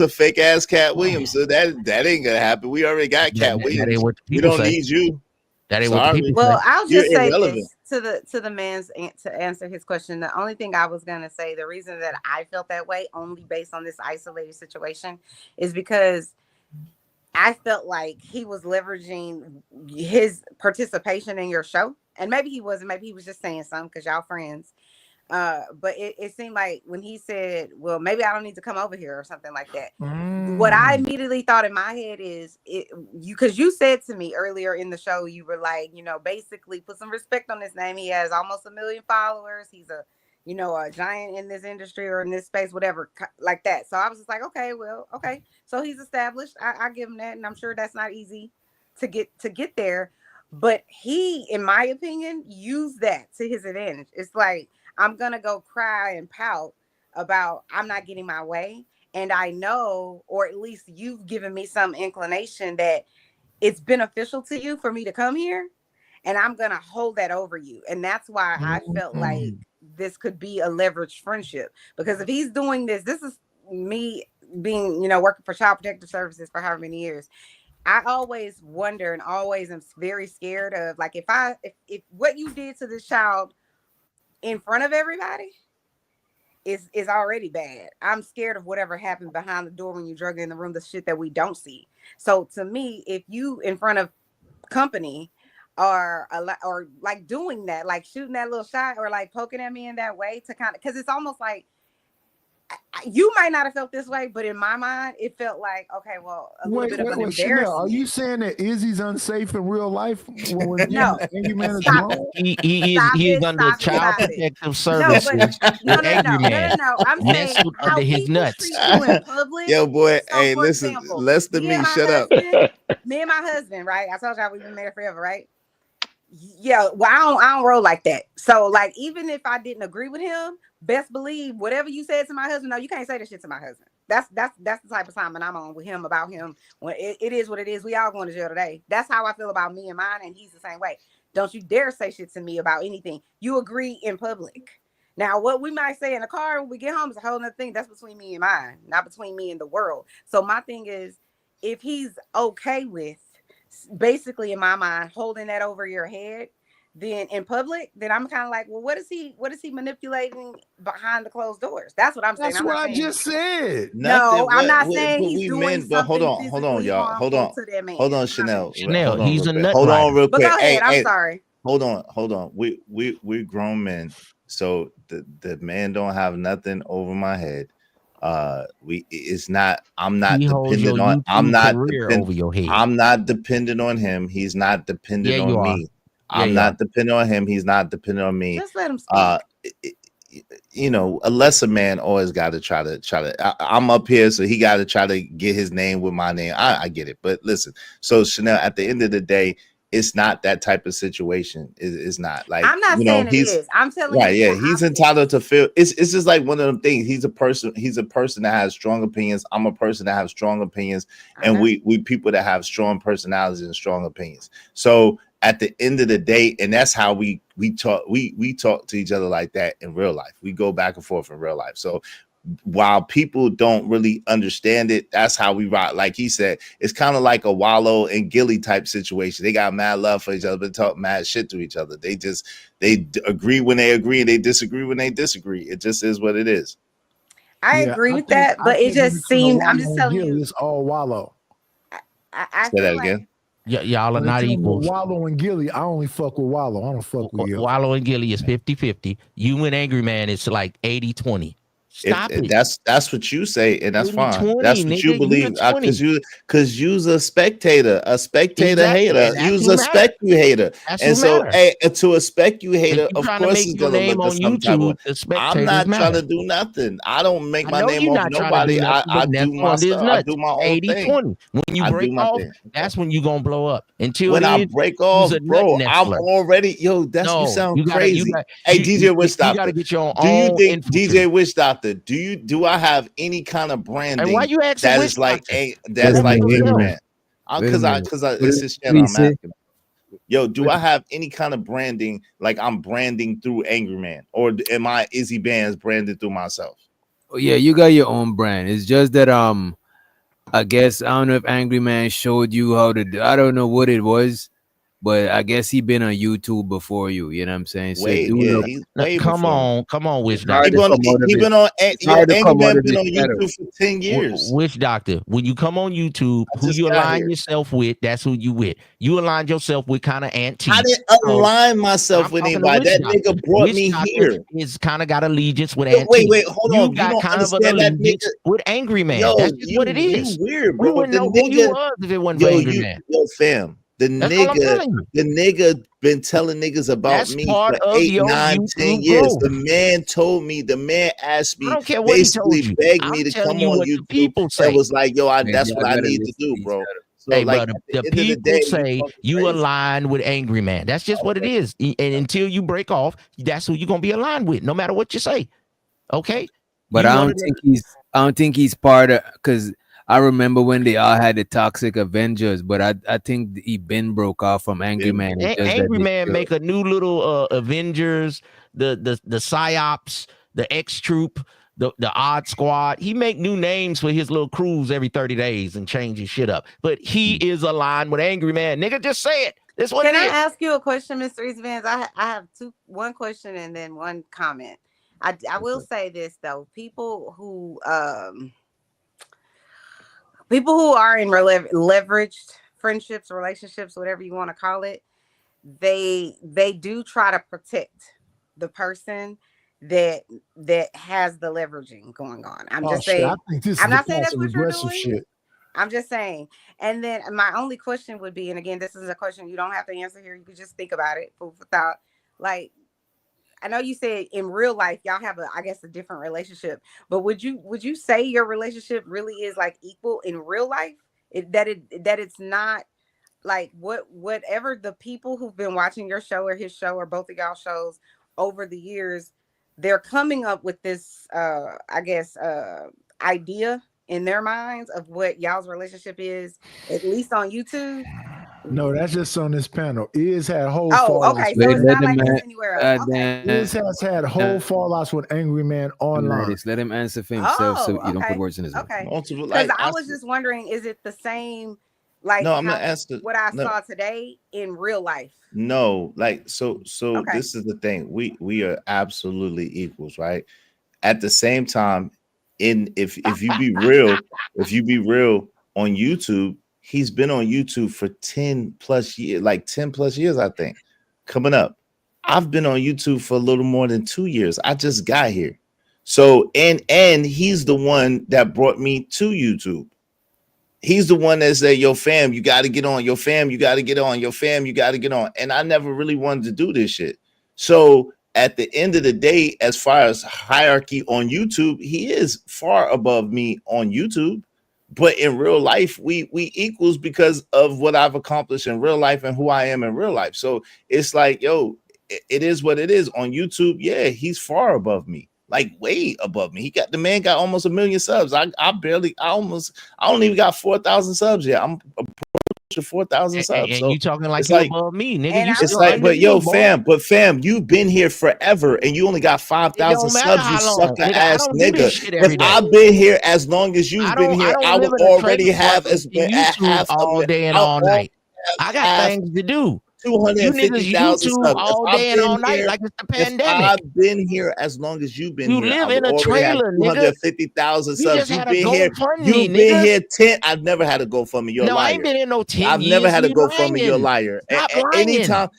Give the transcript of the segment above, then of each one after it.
the fake ass Cat Williams. So that ain't gonna happen. We already got Cat That Williams. ain't what the We people don't say. need you. That ain't what the people Well, say. I'll You're just say irrelevant. this to the man's to answer his question. The only thing I was gonna say, the reason that I felt that way, only based on this isolated situation, is because I felt like he was leveraging his participation in your show, and maybe he wasn't. Maybe he was just saying something because y'all friends. But it seemed like when he said, well, maybe I don't need to come over here or something like that. What I immediately thought in my head is because you said to me earlier in the show, you were like, basically put some respect on his name. He has almost 1 million followers. He's a giant in this industry or in this space, whatever, like that. So I was just like, okay, well, okay. So he's established. I give him that. And I'm sure that's not easy to get there. But he, in my opinion, used that to his advantage. It's like, I'm going to go cry and pout about I'm not getting my way. And I know, or at least you've given me some inclination that it's beneficial to you for me to come here. And I'm going to hold that over you. And that's why I felt like this could be a leveraged friendship. Because if he's doing this is me being, working for Child Protective Services for however many years. I always wonder and always am very scared of, like, if what you did to this child in front of everybody is already bad. I'm scared of whatever happened behind the door when you drug in the room, the shit that we don't see. So to me, if you in front of company are like doing that, like shooting that little shot or like poking at me in that way to kind of, because it's almost like you might not have felt this way, but in my mind, it felt like, okay, well, a little bit of an embarrassment. Chanel, are you saying that Izzy's unsafe in real life? No. Angry Man is Stop wrong? He's under Child Protective Services. No. I'm saying how under his people nuts. treat you in public. Yo, boy, So, hey, for listen, example, less than me. Shut up. Me and my husband, right? I told y'all we've been married forever, right? Yeah, well, I don't roll like that. So, like, even if I didn't agree with him, best believe whatever you said to my husband. No, you can't say that shit to my husband. That's the type of time that I'm on with him about him. When it is what it is. We all going to jail today. That's how I feel about me and mine, and he's the same way. Don't you dare say shit to me about anything. You agree in public. Now, what we might say in the car when we get home is a whole nother thing. That's between me and mine, not between me and the world. So my thing is, if he's okay with basically in my mind holding that over your head, then in public, then I'm kind of like, well, what is he manipulating behind the closed doors? That's what I'm saying. That's what I just said. No, I'm not saying he's doing something. Hold on, y'all. Hold on, Chanel. Chanel, he's a nut. Hold on, real quick. But go ahead. I'm sorry. Hold on. We're grown men, so the man don't have nothing over my head. I'm not dependent on him. He's not dependent on me. I'm not dependent on him. He's not dependent on me. Just let him speak. A lesser man always got to try to. I'm up here, so he got to try to get his name with my name. I get it, but listen. So Chanel, at the end of the day, it's not that type of situation. It's not like I'm not saying it is. I'm telling you. Yeah, he's entitled to feel. It's just like one of them things. He's a person that has strong opinions. I'm a person that has strong opinions, and we people that have strong personalities and strong opinions. So at the end of the day, and that's how we talk. We talk to each other like that in real life. We go back and forth in real life. So while people don't really understand it, that's how we rock. Like he said, it's kind of like a Wallow and Gilly type situation. They got mad love for each other, but talk mad shit to each other. They agree when they agree and they disagree when they disagree. It just is what it is. I agree with that, but it just seemed. I'm just telling you, it's all Wallow. I say that again. Yeah, y'all are not equals. Wallow and Gilly, I only fuck with Wallow. I don't fuck with you. Wallow and Gilly is 50-50. You and Angry Man, it's like 80-20. Stop it. That's what you say, and that's fine. 20, that's what you believe. Because you's a spectator exactly. hater. You's a spec you hater. That's and so to a spec you hater, of course he's gonna look at some type of. I'm not trying to do nothing. I don't make my name off nobody. I do my stuff. I do my own 80-20. thing. When you break off, that's when you gonna blow up. Until when I break off, bro, I'm already you sound crazy. Hey, DJ Witch Doctor, you gotta get your own. Do you think DJ Witch Doctor? Do I have any kind of branding? And why you asking that is like Angry Man? Because it's his channel. I'm asking. Yo, do I have any kind of branding like I'm branding through Angry Man, or is he Bands branded through myself? Oh, yeah, you got your own brand. It's just that I guess I don't know if Angry Man showed you how to do. I don't know what it was, but I guess he been on YouTube before you. You know what I'm saying? So Way, dude, yeah, he's way before me. Come on, Witch it's hard He to Doctor. been, come out of he it. been on, It's yo, hard to Angry come out Man of been his on shadow. YouTube for 10 years. Witch Doctor. When you come on YouTube, I who just you got align here. yourself with, that's who you with. You aligned yourself with kind of antique. I didn't So align myself I'm with talking to anybody. Witch That Doctor. nigga brought Witch me Doctor here. is kind of got allegiance with Yo, antique. wait, hold You on. You got don't kind of an understand that allegiance nigga. with Angry Man. Yo, That's just what it you is. weird, We bro. wouldn't The know who you nigga, was if it wasn't for Angry Man. yo, fam. That's all I'm telling you. The nigga been telling niggas about That's me part for of 8, your 9, 10 YouTube years. growth. The man told me, the man asked I me, don't care what he told basically you. begged I'm me to telling come you on what the YouTube people and say. was like, yo, Man, that's y'all what I gotta need to listen do, to each bro. other. So, Hey, like, brother, at the the end of the people day, say you talking you crazy. align with Angry Man. That's just what it is. And until you break off, that's who you're gonna be aligned with, no matter what you say. Okay? But You I one don't of the think he's part of, because I remember when they all had the Toxic Avengers, but I think he been broke off from Angry Man. It's just that Angry they Man still- make a new little Avengers, the Psyops, the X Troop, the Odd Squad. He make new names for his little crews every 30 days and change his shit up. But he is aligned with Angry Man. Nigga, just say it. That's what Can it I is. ask you a question, Mr. East Vance? I have one question and then one comment. I will say this though, people who are in leveraged friendships, relationships, whatever you want to call it, they do try to protect the person that has the leveraging going on. I'm just Shit, saying. I think this I'm is not the saying that's passive what you're aggressive doing. shit. I'm just saying. And then my only question would be, and again, this is a question you don't have to answer here. You could just think about it, food for thought. Like, I know you said in real life y'all have a different relationship, but would you say your relationship really is like equal in real life? That it's not like whatever the people who've been watching your show or his show or both of y'all shows over the years, they're coming up with this idea in their minds of what y'all's relationship is, at least on YouTube. No, that's just on this panel. Iz had whole Oh, fallouts. okay. Let- So it's let not him like this an- anywhere else. Okay. Iz has had whole fallouts with Angry Man online. Let him answer for himself, so you don't put Okay. words in his mouth. Okay. Multiple, Because like, I was just wondering, is it the same like no, I'm not asking. what I No, saw today in real life? no, like, so Okay. this is the thing. We are absolutely equals, right? At the same time, if you be real, on YouTube, he's been on YouTube for 10 plus years, like 10 plus years, I think. Coming up. I've been on YouTube for a little more than 2 years. I just got here. So and he's the one that brought me to YouTube. He's the one that said, yo, fam, you got to get on. Your fam, you got to get on. Your fam, you got to get on. And I never really wanted to do this shit. So at the end of the day, as far as hierarchy on YouTube, he is far above me on YouTube. But in real life, we equals because of what I've accomplished in real life and who I am in real life. So it's like, yo, it is what it is. On YouTube, yeah, he's far above me. Like way above me. The man got almost 1 million subs. I don't even got 4,000 subs yet. I'm approaching 4,000 subs. And so you talking like it's you like, above me, nigga. And You I'm it's still like, under but me, yo, boy. fam, you've been here forever and you only got It 5,000 don't matter subs, you how long, sucker nigga. I ass don't do this nigga. shit every If day. I've been here as long as you've I been don't here, I live would in a already trailer have park as watching YouTube half all day and I'll all night. I got half things to do. You 250,000 niggas YouTube subs. all day and all night like it's the If pandemic. I've been here as long as you've been You here, I live would in a already have trailer, nigga. 250,000 You subs. just You've had a been here. GoFundMe, You've been nigga. here 10. I've never had a GoFundMe. You're a No, I liar. ain't been in no 10 I've years. never had a You GoFundMe. You're a lying. liar. Stop At any lying. time,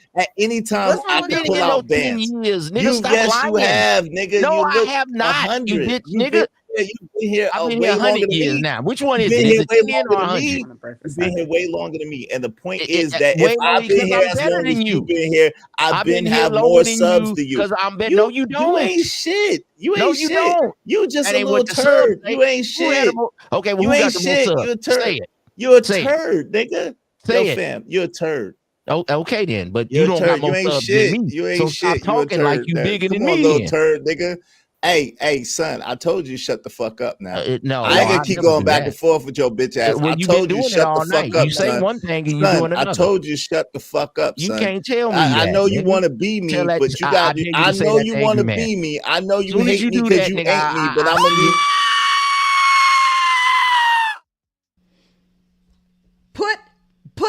What's I wrong I've with can been your pull in no out 10 bands. years, nigga. Stop You lying. have, nigga. No, You I look have not. You 100. bitch, You've nigga. been here I've been way here longer 100 than years me. now. Which one You've is been it? Is here it way 10 or longer than 100? me. You've been here way longer than me. And the point It, is that way if longer I've been because here I'm as better long than as you. you've been here, I've been here have longer more than subs you to you. because I'm better. No, you You don't. ain't shit. You No, ain't you shit. don't. You just That a ain't little what the subs turd. say. You ain't Who had shit. okay, well, You who ain't got the most shit. subs? You a turd. Say it. You're a Say it. turd, nigga. Say Yo, it. fam, you're a turd. Oh, okay then, but You're you a don't got turd. You more ain't subs than shit. me. You So ain't stop shit. You a talking like turd. you bigger Come than on, me little then. turd, nigga. Hey, son, I told you shut the fuck up now. No, I ain't gonna I keep never going do back that. and forth with your bitch ass. Well, I you've been told you doing it shut the all fuck night. up, You say son. one thing and you Son, doing I another. told you shut the fuck up, You son. can't tell me I that. know you nigga. want to be me, Tell that. but you I got. dare you I to say know that you to want to Angry Man. be me. I know you Soon as hate you me do because that, you nigga, ain't me. But I'm gonna need.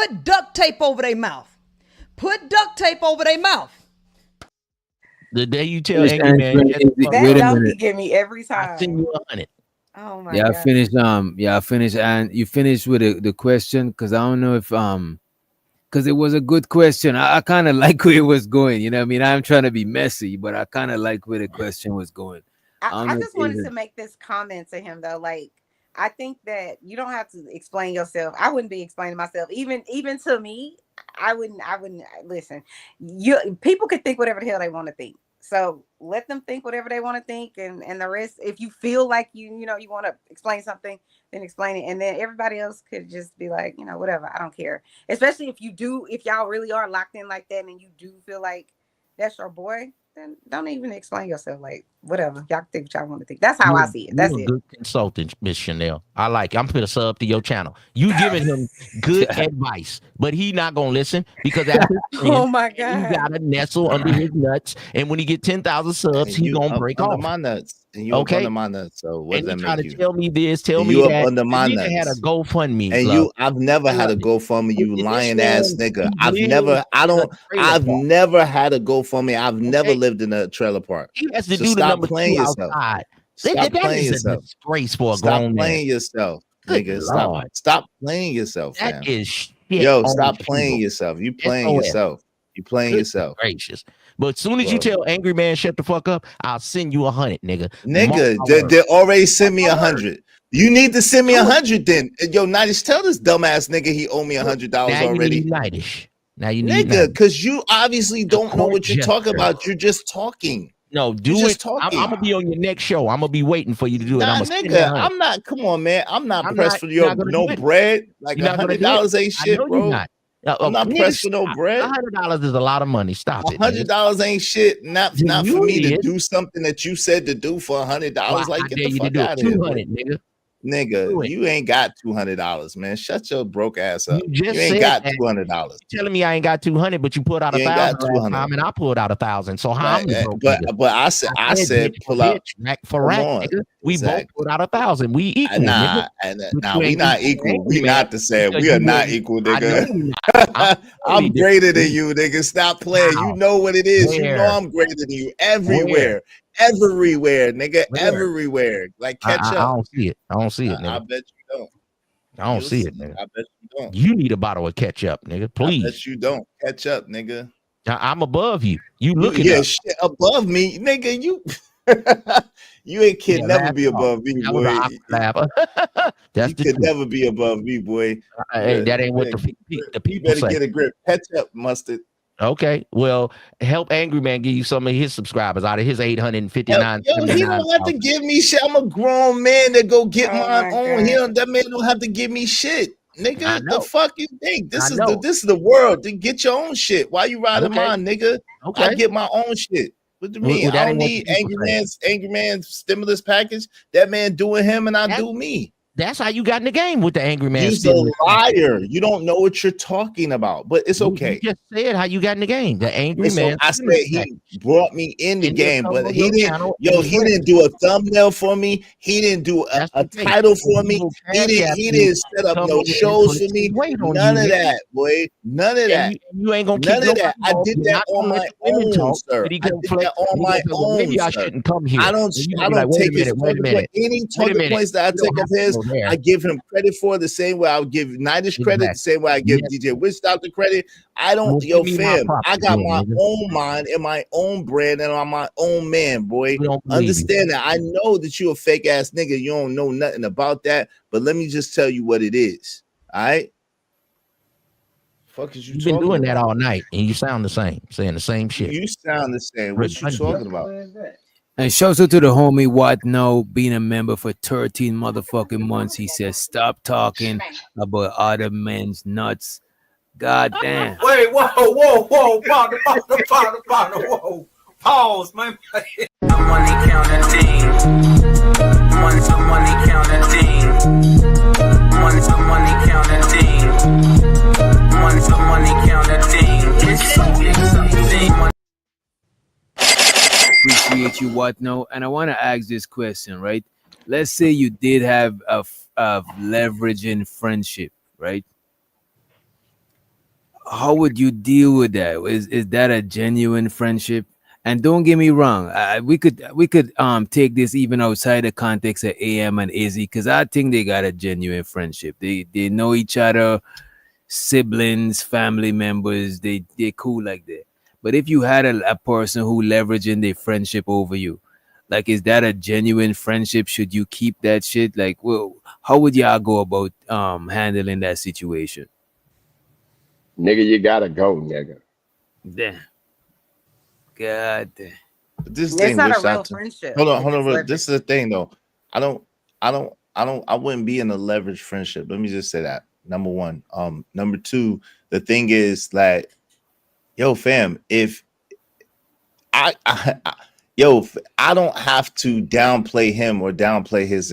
Put duct tape over their mouth. Put duct tape over their mouth. The day you tell Angry Man, that donkey get me every time. I send you 100. Oh my God. I finished. And you finished with the question because I don't know if because it was a good question. I kind of like where it was going. You know what I mean? I'm trying to be messy, but I kind of like where the question was going. I just wanted to make this comment to him though. Like, I think that you don't have to explain yourself. I wouldn't be explaining myself. Even to me, I wouldn't listen. People could think whatever the hell they want to think. So let them think whatever they want to think, and the rest, if you feel like you want to explain something, then explain it. And then everybody else could just be like, whatever, I don't care. Especially if y'all really are locked in like that and you do feel like that's your boy, then don't even explain yourself. Like, whatever, y'all think what y'all want to think. That's how I see it. That's it. Good consultant, Miss Chanel. I like it. I'm gonna sub to your channel. You giving him good advice, but he not gonna listen because that's his friend. Oh my God, he gotta nestle under his nuts, and when he get 10,000 subs, he gonna break off my nuts. And you okay up under my nuts. So what does that make you? Tell me this, tell me you that. Up under my you nuts. had a GoFundMe, and I've never had a GoFundMe. You lying ass nigga. I've never had a GoFundMe. I've never lived in a trailer park. He has to so do the stop number playing 2 yourself. outside. Stop that playing is yourself. A disgrace for a Stop grown playing man. yourself, Good nigga. Lord. Stop playing yourself, That fam. is shit. Yo, stop playing yourself. You playing yourself. You playing yourself. Gracious. But as soon as you tell Angry Man shut the fuck up, I'll send you 100, nigga. They already sent me 100. You need to send me 100 then. Yo, Nightish, tell this dumbass nigga he owe me $100 already. Now you need nigga, because you obviously don't know what you're talking about. You're just talking. No, do it. I'm gonna be on your next show. I'm gonna be waiting for you to do it. I'm not. Come on, man. I'm not pressed for your bread. Like $100 ain't shit, bro. I'm not pressed for no bread. $100 is a lot of money. Stop it. $100 ain't shit. Not for me to do something that you said to do for $100. Like, get the fuck out of here, nigga. Nigga, you ain't got $200, man. Shut your broke ass up. You ain't got $200. You're telling me I ain't got 200, but you pulled out 1,000 last time, and I pulled out 1,000. So how I'm broke? But I said pull out rack for rack, nigga. We both put out 1,000. We equal. Nah, we not equal. We not the same. We are not equal, nigga. I'm greater than you, nigga. Stop playing. You know what it is. You know I'm greater than you everywhere. Everywhere, nigga. Everywhere. Like catch up. I don't see it. Nigga. I bet you don't. I don't see it, nigga. I bet you don't. You need a bottle of ketchup, nigga. Please. I bet you don't. Catch up, nigga. I'm above you. You looking shit above me, nigga. You ain't can never be above me, boy. You could never be above me, boy. That ain't what the people better say. Get a grip. Catch up, mustard. Okay, well, help Angry Man give you some of his subscribers out of his 859. Yo, he don't have to give me shit. I'm a grown man that go get my own. That man don't have to give me shit, nigga. The fuck you think? This is the world. Then get your own shit. Why you riding mine, nigga? Okay, I get my own shit. What do you mean? I don't need Angry Man's stimulus package. That man doing him and I do me. That's how you got in the game with the Angry Man. You're a liar. You don't know what you're talking about, but it's okay. You just said how you got in the game. The Angry Man. I said he brought me in the game, but he didn't. He didn't do a thumbnail for me. He didn't do a title for me. He didn't set up no shows for me. None of that, boy. None of that. You ain't gonna keep none of that. I did that on my own, sir. I did that on my own. Maybe I shouldn't come here. I don't take his any talking points that I take of his. I give him credit for the same way I would give Nightish credit, the same way I give DJ Witch Doctor credit. I don't, fam. I got my own mind and my own brand, and I'm my own man, boy. Understand that. I know that you a fake ass nigga. You don't know nothing about that, but let me just tell you what it is. All right. Fuck is you? You've been doing that all night, and you sound the same, saying the same shit. You sound the same. What you talking about? And shouts out to the homie What No being a member for 13 motherfucking months. He says, stop talking about other men's nuts. God damn. Wait, whoa, partner, whoa. Pause, man. The money counting team. Money counting team. Money counting team. Money counting team. Appreciate you, What No. And I want to ask this question, right? Let's say you did have a leveraging friendship, right? how would you deal with that? Is that a genuine friendship? And don't get me wrong, we could take this even outside the context of AM and Izzy, because I think they got a genuine friendship. They know each other, siblings, family members. They cool like that. But if you had a person who leveraging their friendship over you, like, is that a genuine friendship? Should you keep that shit? Like, well, how would y'all go about handling that situation? Nigga, you gotta go, nigga. Damn. God damn. But this It's thing, not a wish I real to friendship. hold on, if hold it's on. leverage. This is the thing, though. I wouldn't be in a leverage friendship. Let me just say that. Number one. Number two, the thing is that, yo, fam, if I don't have to downplay him or downplay his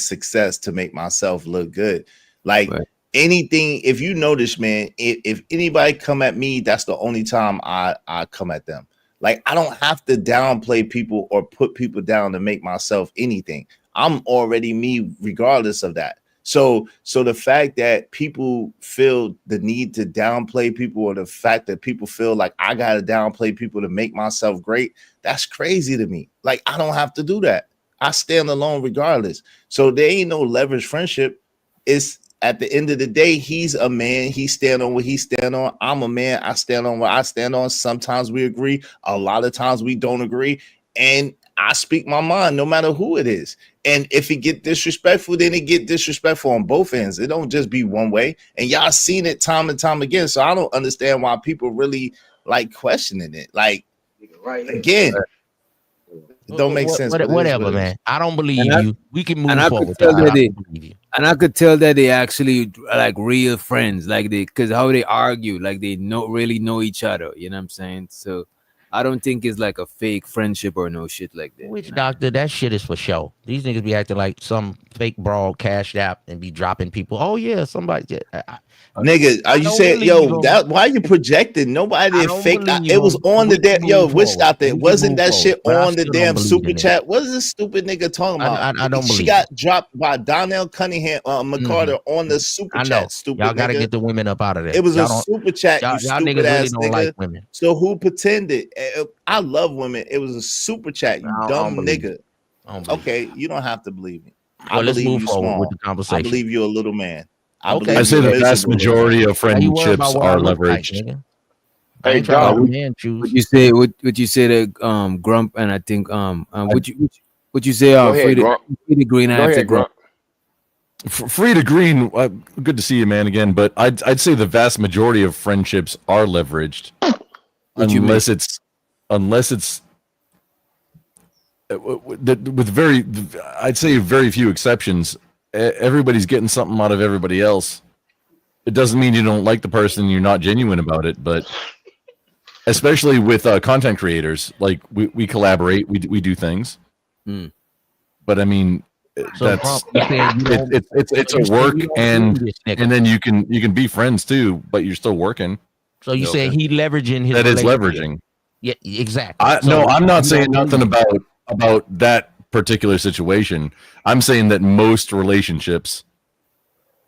success to make myself look good. Like Right. anything, if you notice, man, if anybody come at me, that's the only time I come at them. Like, I don't have to downplay people or put people down to make myself anything. I'm already me regardless of that. So the fact that people feel the need to downplay people, or the fact that people feel like I got to downplay people to make myself great, that's crazy to me. Like, I don't have to do that. I stand alone regardless. So there ain't no leverage friendship. It's at the end of the day, he's a man. He stand on what he stand on. I'm a man. I stand on what I stand on. Sometimes we agree. A lot of times we don't agree. And I speak my mind no matter who it is. And if it get disrespectful, then it get disrespectful on both ends. It don't just be one way. And y'all seen it time and time again. So I don't understand why people really like questioning it. Like, again, it don't make sense. But it is Whatever, what it is. man. I don't believe And I- you. We can move and I could forward. tell I that don't they- believe you. And I could tell that they actually like real friends, like because how they argue, like they really know each other. You know what I'm saying? So I don't think it's like a fake friendship or no shit like that. Which you know? doctor? That shit is for show. These niggas be acting like some fake broadcast app and be dropping people. Oh yeah, somebody. Nigga, are you don't saying, believe yo, him. that why you projecting? Nobody I did don't fake. believe It was him. on the We can damn, yo, move which forward. out there? We can Wasn't move that forward, shit but I on the still don't damn believe super in it. chat? What is this stupid nigga talking about? I don't She believe got dropped by Donnell Cunningham, McCarter on the super I know. chat. Stupid Y'all got to nigga. get the women up out of there. It was y'all a don't, super chat. y'all, You y'all stupid niggas really ass don't nigga. like women. So who pretended? I love women. It was a super chat. You I don't dumb believe nigga. I don't believe Okay, you don't have to believe me. I Well, let's believe move you forward small. with the I conversation. believe you're a little man. I Okay. believe I say you're a the vast miserable little man. majority of Why you worried friendships about what I are look like, leveraged. nigga? I Hey, ain't trying to dog. let a man choose. Would you say would you say that Grump and I think would you say Go ahead, Grump. Free Green? I Go have to ahead, go. Grump. Free to Green, good to see you, man, again. But I'd say the vast majority of friendships are leveraged, What you unless it's with very, I'd say very few exceptions. Everybody's getting something out of everybody else. It doesn't mean you don't like the person, you're not genuine about it, but especially with content creators, like we collaborate, we do things. Mm. But I mean, So, that's Grump, you saying you don't- it's you a saying work, you don't and believe this nigga. then you can be friends too, but you're still working. So you saying he leveraging his That is relationship. leveraging. Yeah, exactly. No, I'm not you saying don't nothing believe about that particular situation. I'm saying that most relationships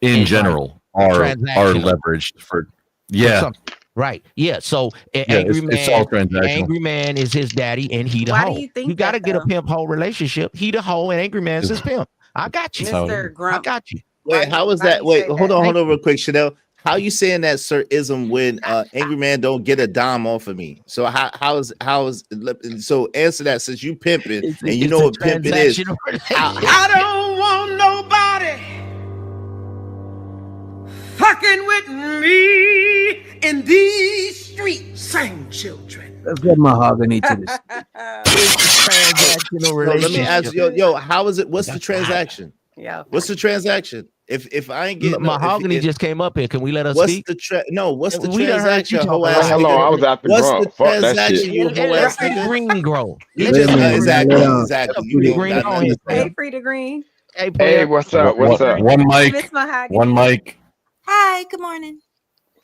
in It's general are transactional. leveraged for for something. Right. Yeah. So angry it's all man, transactional. angry man is his daddy and he the Why do hoe. you think You gotta that, get a though? pimp hoe relationship. He the hoe and angry man's his pimp. I got you. That's how it Mr. is. I Grump. got you. Wait, how is why do that? you Wait, say hold that? on real quick, Chanel. How you saying that, sir, ism when angry man don't get a dime off of me? So how is so answer that, since you pimping It's and you it's know a what pimping is. transactional How- relationship. I don't want nobody fucking with me in these streets. Sing, children. Let's get Mahogany to this. Transactional So let me relationship. ask you, yo, how is it? What's the transaction? Yeah. What's the transaction? If I ain't getting Mahogany just came up here. Can we let us what's speak? the what's the We done heard you transaction, talk hoe a ass lot. Hold on, I nigga? was after What's the Grump. Fuck that transaction, shit. you hoe ass Let the nigga? green grow. You Let Wait a just minute, exactly, let exactly. the You green don't on his Hey, thing. Frida Green. Hey, Hey, player. what's up? What's up? One Hey, mic, Miss Mahogany. one mic. Hi, good morning.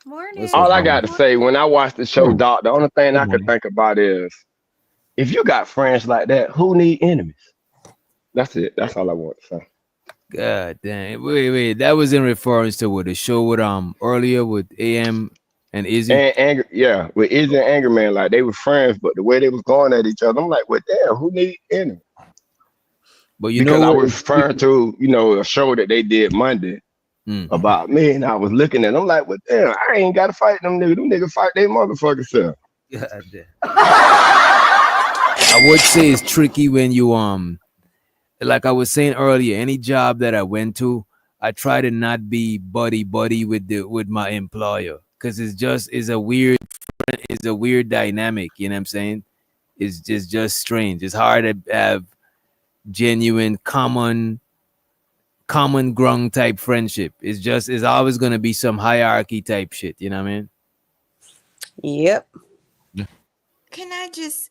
Morning. What's All up, I mama? got to say, when I watch the show, Oh, Doc, the only thing I Good could morning. think about is, if you got friends like that, who need enemies? That's it. That's all I want to say. God damn. Wait. That was in reference to what the show with earlier with AM And Izzy. And Angry, yeah, with Izzy and Angry Man, like they were friends, but the way they was going at each other, I'm like, well, damn, who need enemy? But you Because know I what? was referring to, a show that they did Monday about me, and I was looking at them like, well, damn, I ain't got to fight them niggas. Them niggas fight their motherfucking self. God damn. I would say it's tricky when you like I was saying earlier, any job that I went to, I try to not be buddy with my employer, because it's a weird dynamic. You know what I'm saying? It's just strange. It's hard to have genuine common ground type friendship. It's always gonna be some hierarchy type shit. You know what I mean? Yep. Can I just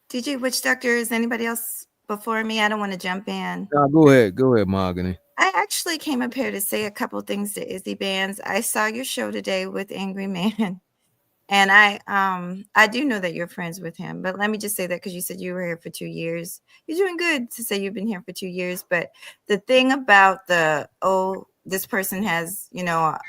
DJ Witch Doctor, is anybody else before me? I don't want to jump in. No, go ahead, Mahogany. I actually came up here to say a couple things to Izzy Bands. I saw your show today with Angry Man. And I do know that you're friends with him, but let me just say that because you said you were here for 2 years. You're doing good to say you've been here for 2 years. But the thing about this person has,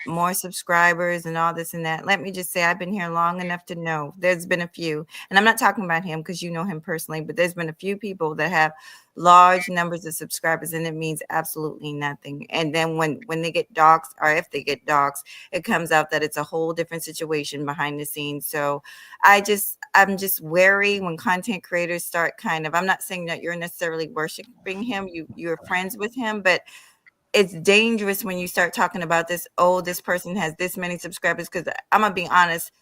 more subscribers and all this and that. Let me just say I've been here long enough to know there's been a few, and I'm not talking about him because you know him personally, but there's been a few people that have large numbers of subscribers, and it means absolutely nothing. And then when they get doxxed, or if they get doxxed, it comes out that it's a whole different situation behind the scenes. So I'm just wary when content creators start I'm not saying that you're necessarily worshiping him, you're friends with him, but it's dangerous when you start talking about this person has this many subscribers, because I'm gonna be honest,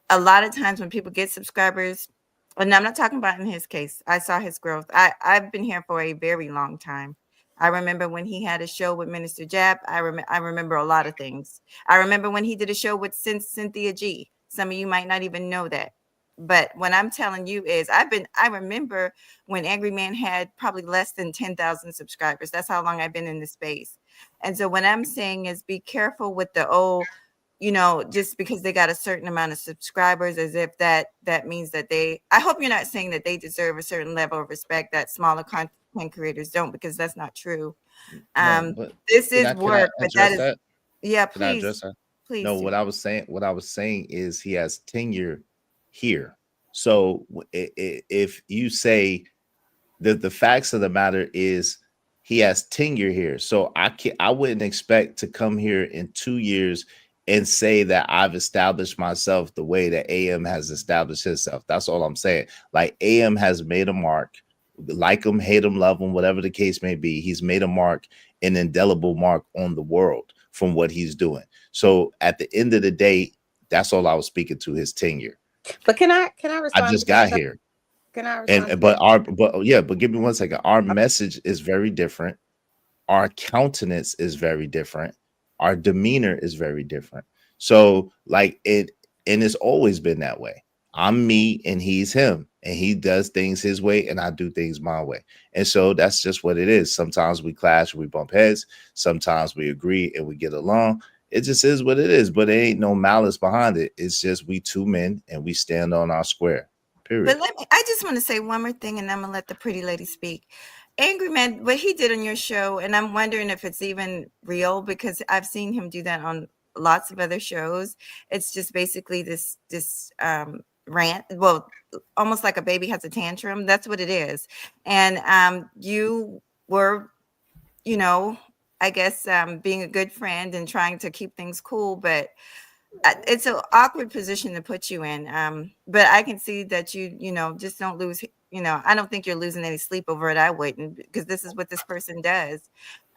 a lot of times when people get subscribers, and I'm not talking about in his case, I saw his growth. I've been here for a very long time. I remember when he had a show with Minister Jab. I remember a lot of things. I remember when he did a show with Cynthia G. Some of you might not even know that. But what I'm telling you is I remember when Angry Man had probably less than 10,000 subscribers. That's how long I've been in this space. And so what I'm saying is be careful with the just because they got a certain amount of subscribers, as if that means that I hope you're not saying that they deserve a certain level of respect that smaller content creators don't, because that's not true. This is work, but that is, yeah, please. Can I address that? Please. No, what I was saying is he has tenure here. So if you say that the facts of the matter is he has tenure here, so I wouldn't expect to come here in 2 years and say that I've established myself the way that AM has established himself. That's all I'm saying. Like, AM has made a mark, like him, hate him, love him, whatever the case may be. He's made a mark, an indelible mark on the world from what he's doing. So at the end of the day, that's all I was speaking to, his tenure. But can I respond? I just got here. Can I respond? But give me 1 second. Our message is very different. Our countenance is very different. Our demeanor is very different. So and it's always been that way. I'm me and he's him, and he does things his way and I do things my way. And so that's just what it is. Sometimes we clash, we bump heads. Sometimes we agree and we get along. It just is what it is, but there ain't no malice behind it. It's just we two men and we stand on our square. Period. But I just want to say one more thing, and I'm gonna let the pretty lady speak. Angry Man, what he did on your show, and I'm wondering if it's even real, because I've seen him do that on lots of other shows. It's just basically this rant, well, almost like a baby has a tantrum. That's what it is. And you were, I guess being a good friend and trying to keep things cool, but it's an awkward position to put you in. But I can see that you just don't lose. I don't think you're losing any sleep over it. I wouldn't, because this is what this person does.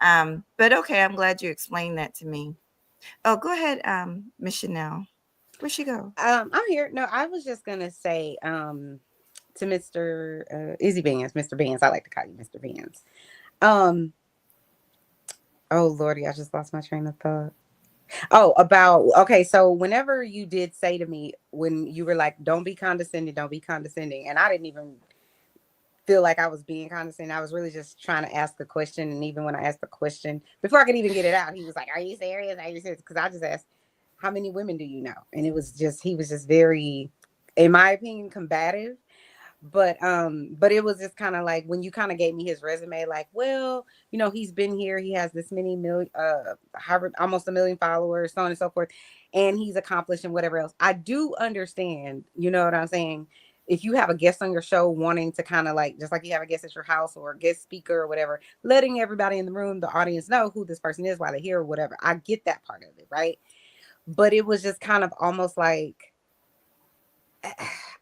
But okay, I'm glad you explained that to me. Oh, go ahead, Miss Chanel. Where'd she go? I'm here. No, I was just gonna say to Mr. Izzy Bands, Mr. Bands. I like to call you Mr. Bands. Oh Lordy, I just lost my train of thought. So whenever you did say to me, when you were like, don't be condescending, and I didn't even feel like I was being condescending. I was really just trying to ask a question. And even when I asked the question, before I could even get it out, he was like, are you serious? Because I just asked, how many women do you know? And he was just very, in my opinion, combative. But it was just kind of like when you kind of gave me his resume, like, well, you know, he's been here, he has this many million, almost 1 million followers, so on and so forth, and he's accomplished and whatever else. I do understand, you know what I'm saying? If you have a guest on your show wanting to kind of like, just like you have a guest at your house or a guest speaker or whatever, letting everybody in the room, the audience, know who this person is while they're here or whatever. I get that part of it, right? But it was just kind of almost like,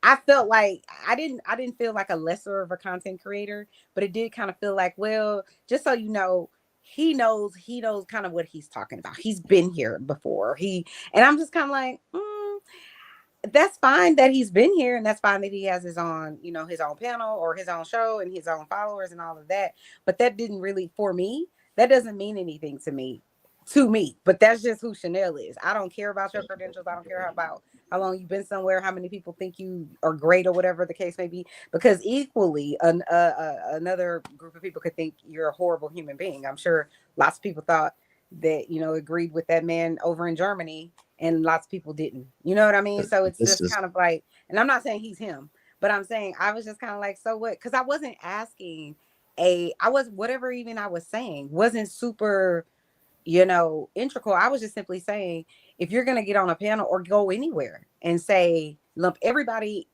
I felt like I didn't feel like a lesser of a content creator, but it did kind of feel like, well, just so you know, he knows kind of what he's talking about. He's been here before. And I'm just kind of like, that's fine that he's been here, and that's fine that he has his own, you know, his own panel or his own show and his own followers and all of that. But that didn't really, for me, that doesn't mean anything to me. But that's just who Chanel is. I don't care about your credentials. I don't care about how long you've been somewhere, how many people think you are great or whatever the case may be, because equally another group of people could think you're a horrible human being. I'm sure lots of people thought that, you know, agreed with that man over in Germany, and lots of people didn't. You know what I mean? So it's just kind of like, and I'm not saying he's him, but I'm saying I was just kind of like, so what? Because I wasn't asking whatever even I was saying wasn't super, you know, integral. I was just simply saying, if you're going to get on a panel or go anywhere and say, lump everybody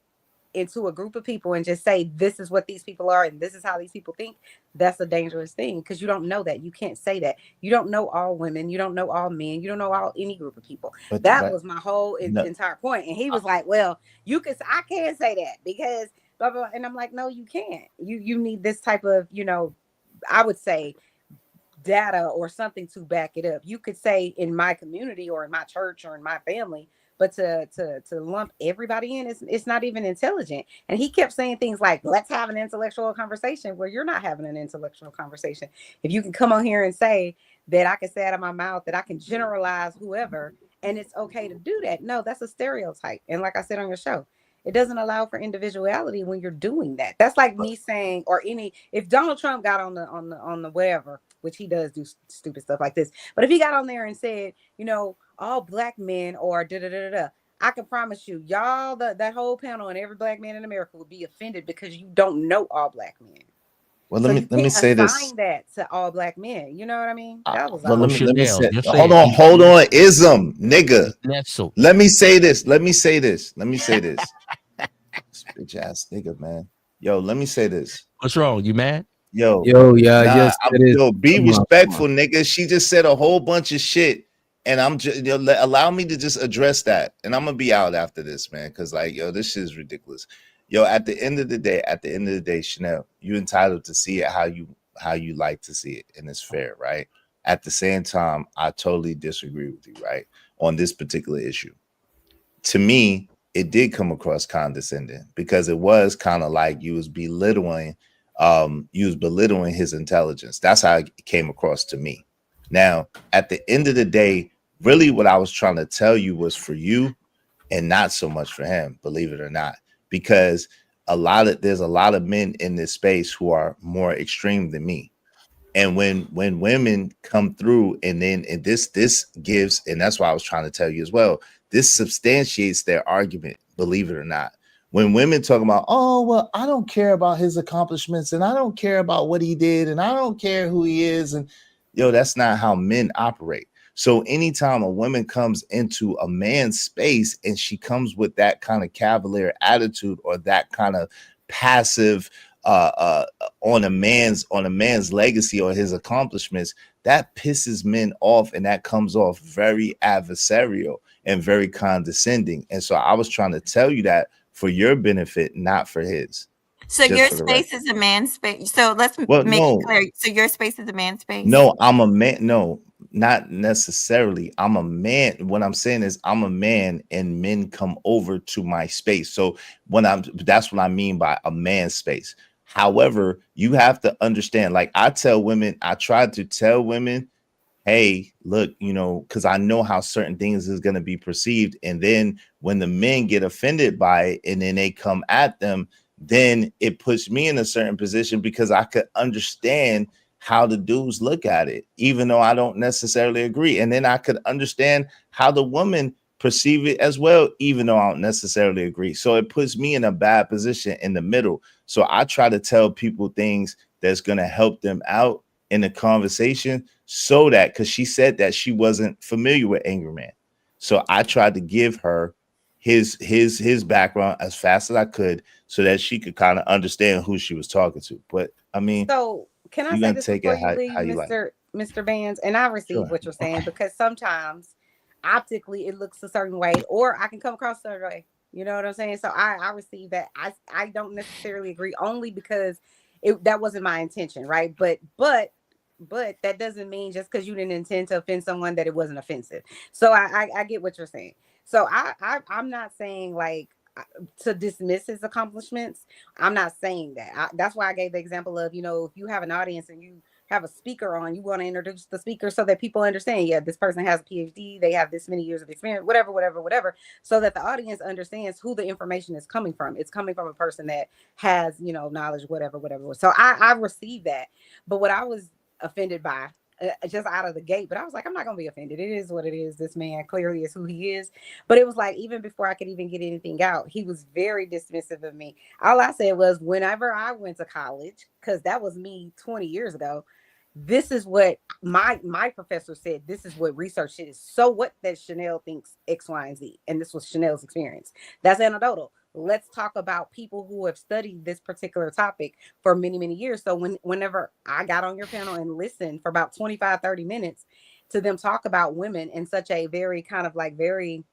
into a group of people and just say, this is what these people are and this is how these people think, that's a dangerous thing, because you don't know that. You can't say that. You don't know all women. You don't know all men. You don't know any group of people. But that was my whole entire point. And he was like, well, I can't say that because blah, blah, blah. And I'm like, no, you can't. You need this type of, you know, I would say, data or something to back it up. You could say in my community or in my church or in my family, but to lump everybody in, it's not even intelligent. And he kept saying things like, let's have an intellectual conversation, where you're not having an intellectual conversation. If you can come on here and say that I can say out of my mouth that I can generalize whoever and it's okay to do that, no, that's a stereotype. And like I said on your show, it doesn't allow for individuality when you're doing that. That's like me saying, or if Donald Trump got on the wherever, which he does do stupid stuff like this, but if he got on there and said, you know, all black men or I can promise you, y'all, that whole panel and every black man in America would be offended because you don't know all black men. Well, let me say this. That to all black men, you know what I mean? That was well, let me say. Hold on, ism, nigga. Let me say this. This bitch ass nigga, man. Yo, let me say this. What's wrong? You mad? Yo, yeah, be respectful, nigga. She just said a whole bunch of shit, and I'm just allow me to just address that, and I'm gonna be out after this, man, because like, yo, this shit is ridiculous. Yo, at the end of the day, Chanel, you're entitled to see it how you like to see it, and it's fair, right? At the same time, I totally disagree with you, right, on this particular issue. To me, it did come across condescending because it was kind of like you was belittling his intelligence. That's how it came across to me. Now, at the end of the day, really what I was trying to tell you was for you and not so much for him, believe it or not, because there's a lot of men in this space who are more extreme than me. And when women come through and this gives, and that's why I was trying to tell you as well, this substantiates their argument, believe it or not. When women talk about, oh, well, I don't care about his accomplishments and I don't care about what he did and I don't care who he is. And that's not how men operate. So anytime a woman comes into a man's space and she comes with that kind of cavalier attitude or that kind of passive on a man's legacy or his accomplishments, that pisses men off, and that comes off very adversarial and very condescending. And so I was trying to tell you that for your benefit, not for his. So your space is a man's space. So let's make it clear. So your space is a man's space. No, I'm a man. No, not necessarily. I'm a man. What I'm saying is I'm a man and men come over to my space. So that's what I mean by a man's space. However, you have to understand, like I try to tell women, hey, look, because I know how certain things is going to be perceived. And then when the men get offended by it and then they come at them, then it puts me in a certain position because I could understand how the dudes look at it, even though I don't necessarily agree. And then I could understand how the woman perceive it as well, even though I don't necessarily agree. So it puts me in a bad position in the middle. So I try to tell people things that's going to help them out in the conversation, so that, because she said that she wasn't familiar with Angry Man. So I tried to give her his background as fast as I could, so that she could kind of understand who she was talking to. But I mean, So can I you're say gonna this take before it you leave, how you like. Mr. Vance? And I receive Sure. what you're saying, because sometimes optically it looks a certain way, or I can come across a certain way. You know what I'm saying? So I receive that. I don't necessarily agree, only because that wasn't my intention, right? But that doesn't mean just because you didn't intend to offend someone that it wasn't offensive. So I get what you're saying. So I'm not saying like to dismiss his accomplishments. I'm not saying that. That's why I gave the example of, if you have an audience and you have a speaker on, you want to introduce the speaker so that people understand, yeah, this person has a PhD, they have this many years of experience, whatever, so that the audience understands who the information is coming from. It's coming from a person that has, knowledge, whatever. So I received that. But what I was offended by, just out of the gate, but I was like, I'm not gonna be offended. It is what it is. This man clearly is who he is. But it was like, even before I could even get anything out, he was very dismissive of me. All I said was, whenever I went to college, because that was me 20 years ago, this is what my professor said. This is what research is. So what that Chanel thinks X, Y, and Z, and this was Chanel's experience. That's anecdotal. Let's talk about people who have studied this particular topic for many, many years. So whenever I got on your panel and listened for about 25, 30 minutes to them talk about women in such a very kind of like very,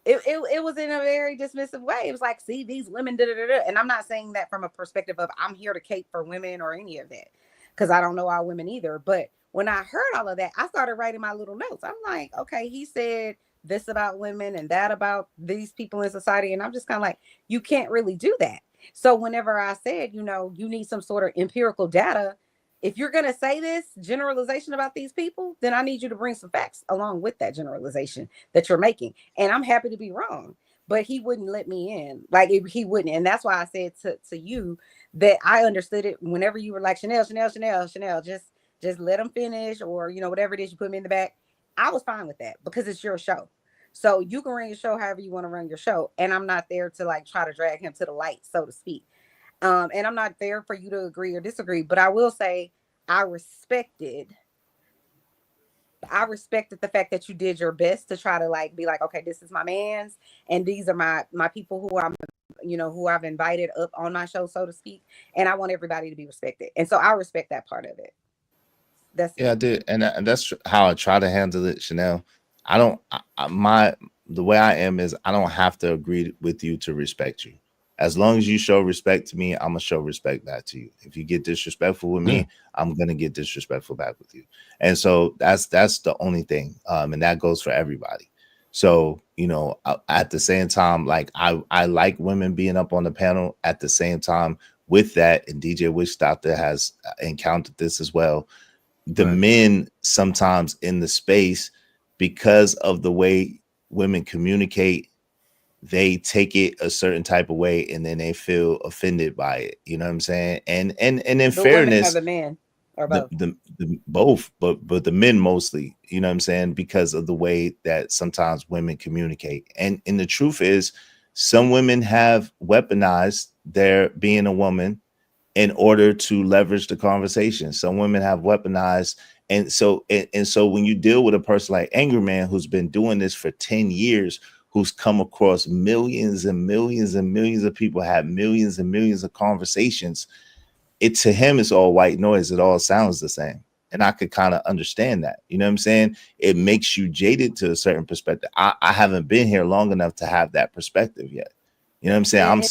it was in a very dismissive way. It was like, see, these women, da, da, da, da. And I'm not saying that from a perspective of I'm here to cape for women or any of that, because I don't know all women either. But when I heard all of that, I started writing my little notes. I'm like, okay, he said this about women and that about these people in society. And I'm just kind of like, you can't really do that. So whenever I said, you need some sort of empirical data, if you're going to say this generalization about these people, then I need you to bring some facts along with that generalization that you're making. And I'm happy to be wrong, but he wouldn't let me in. Like he wouldn't. And that's why I said to you that I understood it whenever you were like, Chanel, just let them finish, or, whatever it is, you put me in the back. I was fine with that, because it's your show. So you can run your show however you want to run your show. And I'm not there to like try to drag him to the light, so to speak. And I'm not there for you to agree or disagree, but I will say I respected the fact that you did your best to try to like be like, okay, this is my man's, and these are my people who I've invited up on my show, so to speak. And I want everybody to be respected. And so I respect that part of it. I did, and that's how I try to handle it, Chanel. The way I am is I don't have to agree with you to respect you. As long as you show respect to me, I'm gonna show respect back to you. If you get disrespectful with me, I'm gonna get disrespectful back with you. And so that's the only thing. And that goes for everybody. So, at the same time, like I like women being up on the panel. At the same time, with that, and DJ Witch Doctor has encountered this as well. The men sometimes in the space, because of the way women communicate, they take it a certain type of way, and then they feel offended by it. You know what I'm saying? And in fairness, the men or both? The both, but the men mostly. You know what I'm saying? Because of the way that sometimes women communicate, and the truth is, some women have weaponized their being a woman in order to leverage the conversation. Some women have weaponized. And so when you deal with a person like Angry Man, who's been doing this for 10 years, who's come across millions and millions and millions of people, had millions and millions of conversations, to him, it's all white noise. It all sounds the same. And I could kind of understand that. You know what I'm saying? It makes you jaded to a certain perspective. I haven't been here long enough to have that perspective yet. You know what I'm saying? I'm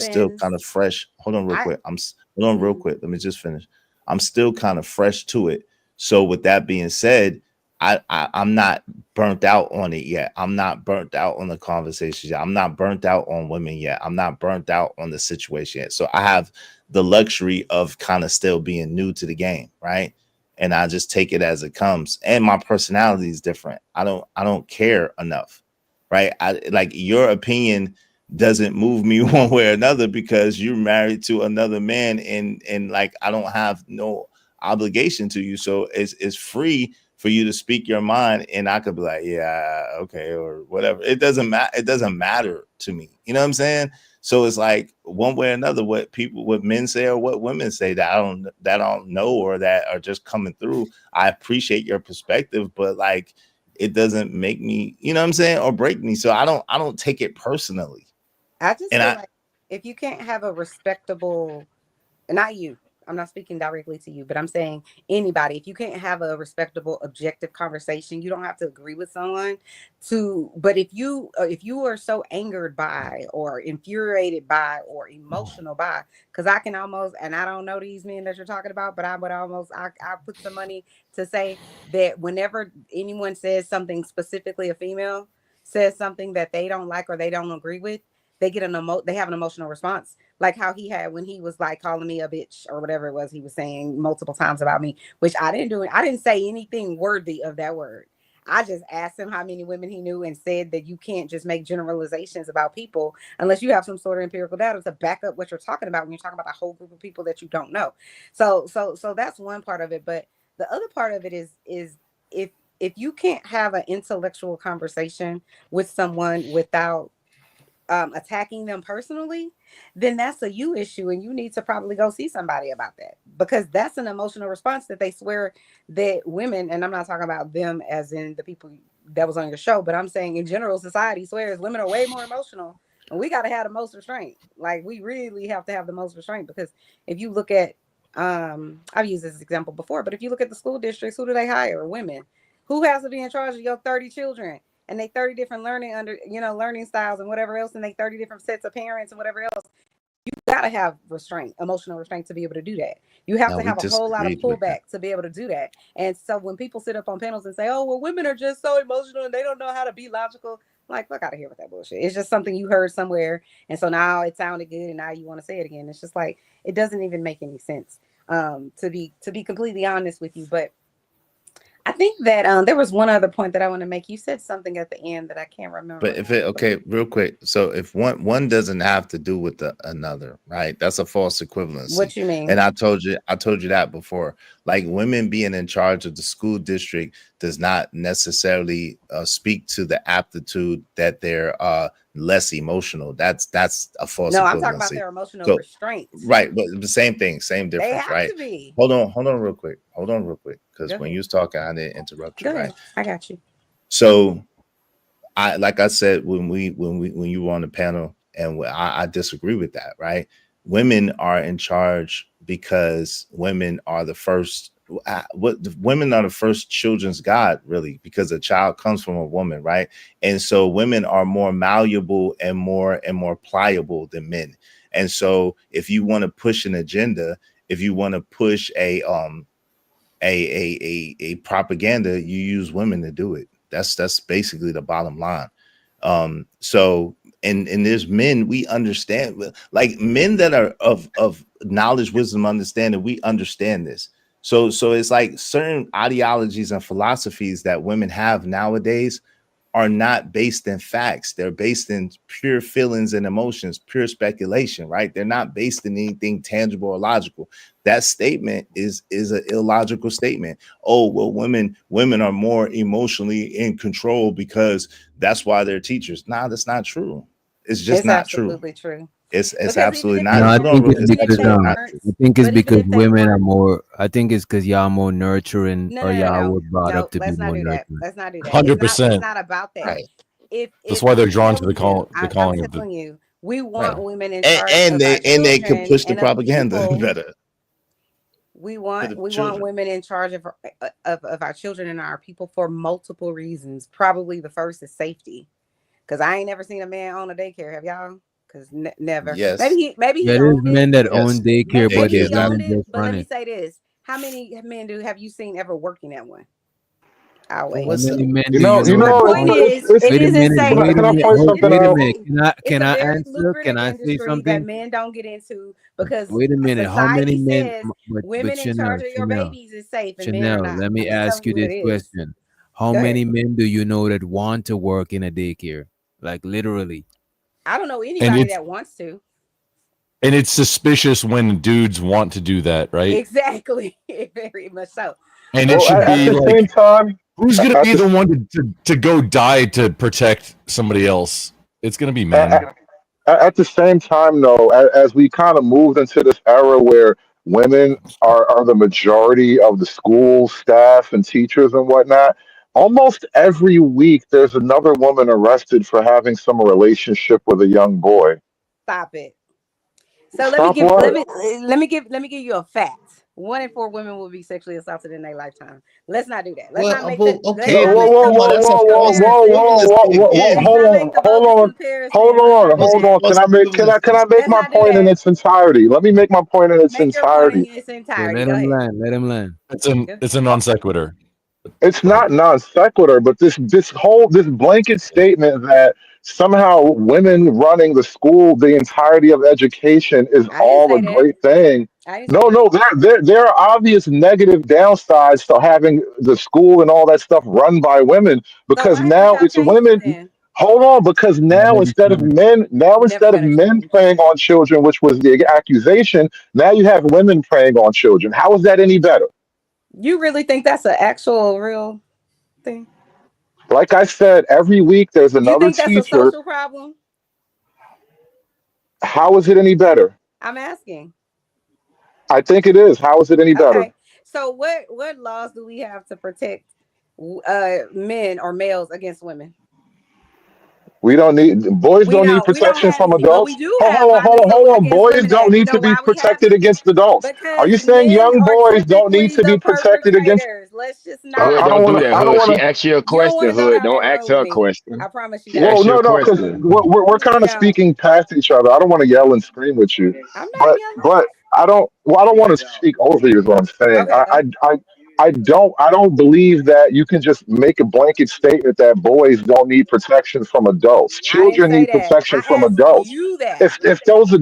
still kind of fresh. Hold on real quick. Let me just finish. I'm still kind of fresh to it. So with that being said, I'm not burnt out on it yet. I'm not burnt out on the conversations yet. I'm not burnt out on women yet. I'm not burnt out on the situation yet. So I have the luxury of kind of still being new to the game, right? And I just take it as it comes. And my personality is different. I don't care enough, right? Like your opinion doesn't move me one way or another, because you're married to another man, and like I don't have no obligation to you. So it's free for you to speak your mind, and I could be like, yeah, okay, or whatever. It doesn't matter. It doesn't matter to me. You know what I'm saying? So it's like one way or another, what men say or what women say that I don't know or that are just coming through. I appreciate your perspective, but like it doesn't make me, you know what I'm saying, or break me. So I don't take it personally. I just feel like if you can't have a respectable, not you, I'm not speaking directly to you, but I'm saying anybody, if you can't have a respectable, objective conversation, you don't have to agree with someone but if you are so angered by or infuriated by or emotional by, because I can almost, and I don't know these men that you're talking about, but I would almost, I put some money to say that whenever anyone says something, specifically a female says something that they don't like or they don't agree with, they get they have an emotional response, like how he had when he was like calling me a bitch or whatever it was he was saying multiple times about me, which I didn't do. I didn't say anything worthy of that word. I just asked him how many women he knew and said that you can't just make generalizations about people unless you have some sort of empirical data to back up what you're talking about when you're talking about a whole group of people that you don't know. So that's one part of it. But the other part of it is if you can't have an intellectual conversation with someone without attacking them personally, then that's a you issue, and you need to probably go see somebody about that, because that's an emotional response that they swear that women, and I'm not talking about them as in the people that was on your show, but I'm saying in general, society swears women are way more emotional, and we got to have the most restraint. Like, we really have to have the most restraint, because if you look at I've used this example before, but if you look at the school districts, who do they hire? Women. Who has to be in charge of your 30 children? And they 30 different learning styles and whatever else, and they 30 different sets of parents and whatever else. You gotta have restraint, emotional restraint, to be able to do that. You have to have a whole lot of pullback to be able to do that. And so when people sit up on panels and say, oh, well, women are just so emotional and they don't know how to be logical, I'm like, fuck out of here with that bullshit. It's just something you heard somewhere, and so now it sounded good and now you want to say it again. It's just like, it doesn't even make any sense, to be completely honest with you. But I think that there was one other point that I want to make. You said something at the end that I can't remember. But if real quick. So if one doesn't have to do with the another, right? That's a false equivalency. What you mean? And I told you that before. Like, women being in charge of the school district does not necessarily speak to the aptitude that they're less emotional. That's a false equivalency. No, I'm talking about their emotional restraint. Right, but the same thing, same difference, they have right? To be. Hold on real quick. Because when you was talking, I didn't interrupt you. Go ahead. Right? I got you. So like I said, when you were on the panel, and I disagree with that, right? Women are in charge because women are the first. Women are the first children's God, really, because a child comes from a woman, right? And so women are more malleable and more pliable than men. And so if you want to push an agenda, if you want to push a propaganda, you use women to do it. That's basically the bottom line. So and there's men, we understand, like men that are of knowledge, wisdom, understanding, we understand this. So it's like certain ideologies and philosophies that women have nowadays are not based in facts. They're based in pure feelings and emotions, pure speculation, right? They're not based in anything tangible or logical. That statement is an illogical statement. Oh, well, women are more emotionally in control because that's why they're teachers. Nah, that's not true. It's just not true. Absolutely true. It's absolutely not. No, I think it's because women are more. I think it's because y'all more nurturing, or y'all were brought up to be more nurturing. Let's not do that. 100%. It's not about that. Right. If that's why they're drawn to the calling I'm of telling the. you, we want women in charge, and they can push the propaganda better. We want women in charge of our children and our people for multiple reasons. Probably the first is safety, because I ain't never seen a man own a daycare. Have y'all? Because never. Yes. Maybe he there's men that own daycare, but they owned it. But let me say this: how many men have you seen ever working at one? I'll wait. How many men you know, point is, it isn't safe. Can I point something out? Can I answer? Can I say something that men don't get into because wait a minute? How many men? Women in charge of your babies is safe. And Chanel, men are not. let me ask you this question: how many men do you know that want to work in a daycare? Like literally. I don't know anybody that wants to. And it's suspicious when dudes want to do that, right? Exactly. Very much so. And it should at be the like, same time, who's going to at be the the one to go die to protect somebody else? It's going to be men. at the same time, though, as we kind of moved into this era where women are the majority of the school staff and teachers and whatnot, almost every week there's another woman arrested for having some relationship with a young boy. Stop it. So Stop what? let me give you a fact. 1 in 4 women will be sexually assaulted in their lifetime. Let's not do that. Let's not make the okay. Whoa, whoa, whoa, That's a whoa, false whoa, whoa, statement whoa, whoa, whoa. again. Hold on, That's a hold on. false Can I make my point in its entirety? Let me make my point in its Make your point entirety. in its Yeah, entirety. let Go him ahead. land. Let him land. It's a non sequitur. It's not non sequitur, but this blanket statement that somehow women running the school, the entirety of education, is I didn't all say a that. great thing. I didn't say No, that. no, there are obvious negative downsides to having the school and all that stuff run by women So because why haven't now y'all it's changed it women. then? Hold on, because now Let him instead of finish. men, Never gonna change. preying on children, which was the accusation, now you have women preying on children. How is that any better? You really think that's an actual real thing? Like I said, every week there's You another think that's a teacher. social problem? How is it any better? I'm asking. I think it is. How is it any better? Okay. So what laws do we have to protect men or males against women? We don't need boys. Don't need We don't protection have from any, but we adults. do Hold have on, hold on, violence hold on. against Boys women don't Act. You need know to be why we have protected it? against adults. Are Because you saying men young are boys don't need typically to be the protected against? perpetrators. Let's just I, Hood, not. I don't don't want do to. that, I don't Hood. want She to. asked you a You don't want question, to go Hood. down Don't that ask road her with a me. question. I promise you She don't. Well, asked you no, a no, because question. we're kind You of don't. speaking past each other. I don't want to yell and scream with you, I'm not but yelling. I don't. Well, I don't want to speak over you. Is what I'm saying. Okay, go. I don't believe that you can just make a blanket statement that boys don't need protection from adults. I didn't Children say need that. protection I from asked adults. you that. If those are,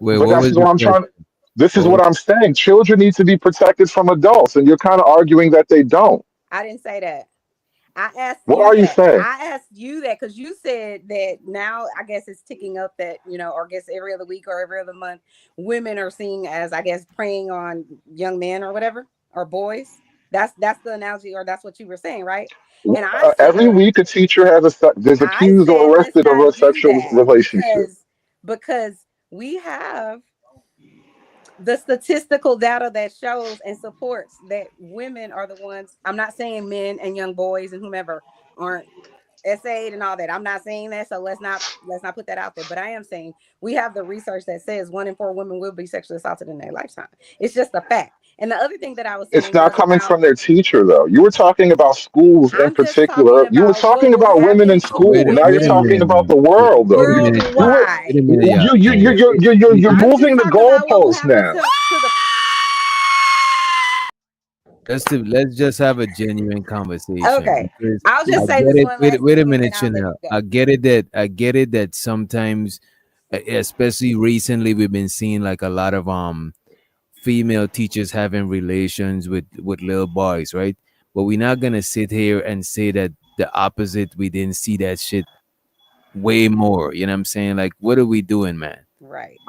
Wait, but what this was is the what I'm trying. question? This is What what was, I'm saying. Children need to be protected from adults, and you're kind of arguing that they don't. I didn't say that. I asked What you are you that. saying? I asked you that because you said that now I guess it's ticking up that, or I guess every other week or every other month, women are seen as, I guess, preying on young men or whatever, or boys. That's the analogy, or that's what you were saying, right? And Every week, a teacher has there's I accused or said let's arrested of not a do sexual that relationship. because we have the statistical data that shows and supports that women are the ones. I'm not saying men and young boys and whomever aren't essayed and all that. I'm not saying that, so let's not put that out there. But I am saying we have the research that says 1 in 4 women will be sexually assaulted in their lifetime. It's just a fact. And the other thing that I was It's saying not was coming about, from their teacher, though. You were talking about schools in I'm just talking particular. You were about what talking will about women in happen to school. Now you're wait a women talking about minute. the world, though. Wait a minute, y'all. Wait worldwide. a minute, y'all. You're I'm just moving the talking about what will goalposts happen now. to the. Let's just have a genuine conversation Okay, because I'll I just say get this it. one last Wait a thing and then minute, I'll let Chanel. you go. I get it that sometimes, especially recently, we've been seeing like a lot of female teachers having relations with little boys, right? But we're not gonna sit here and say that the opposite. We didn't see that shit way more. You know what I'm saying? Like, what are we doing, man? Right.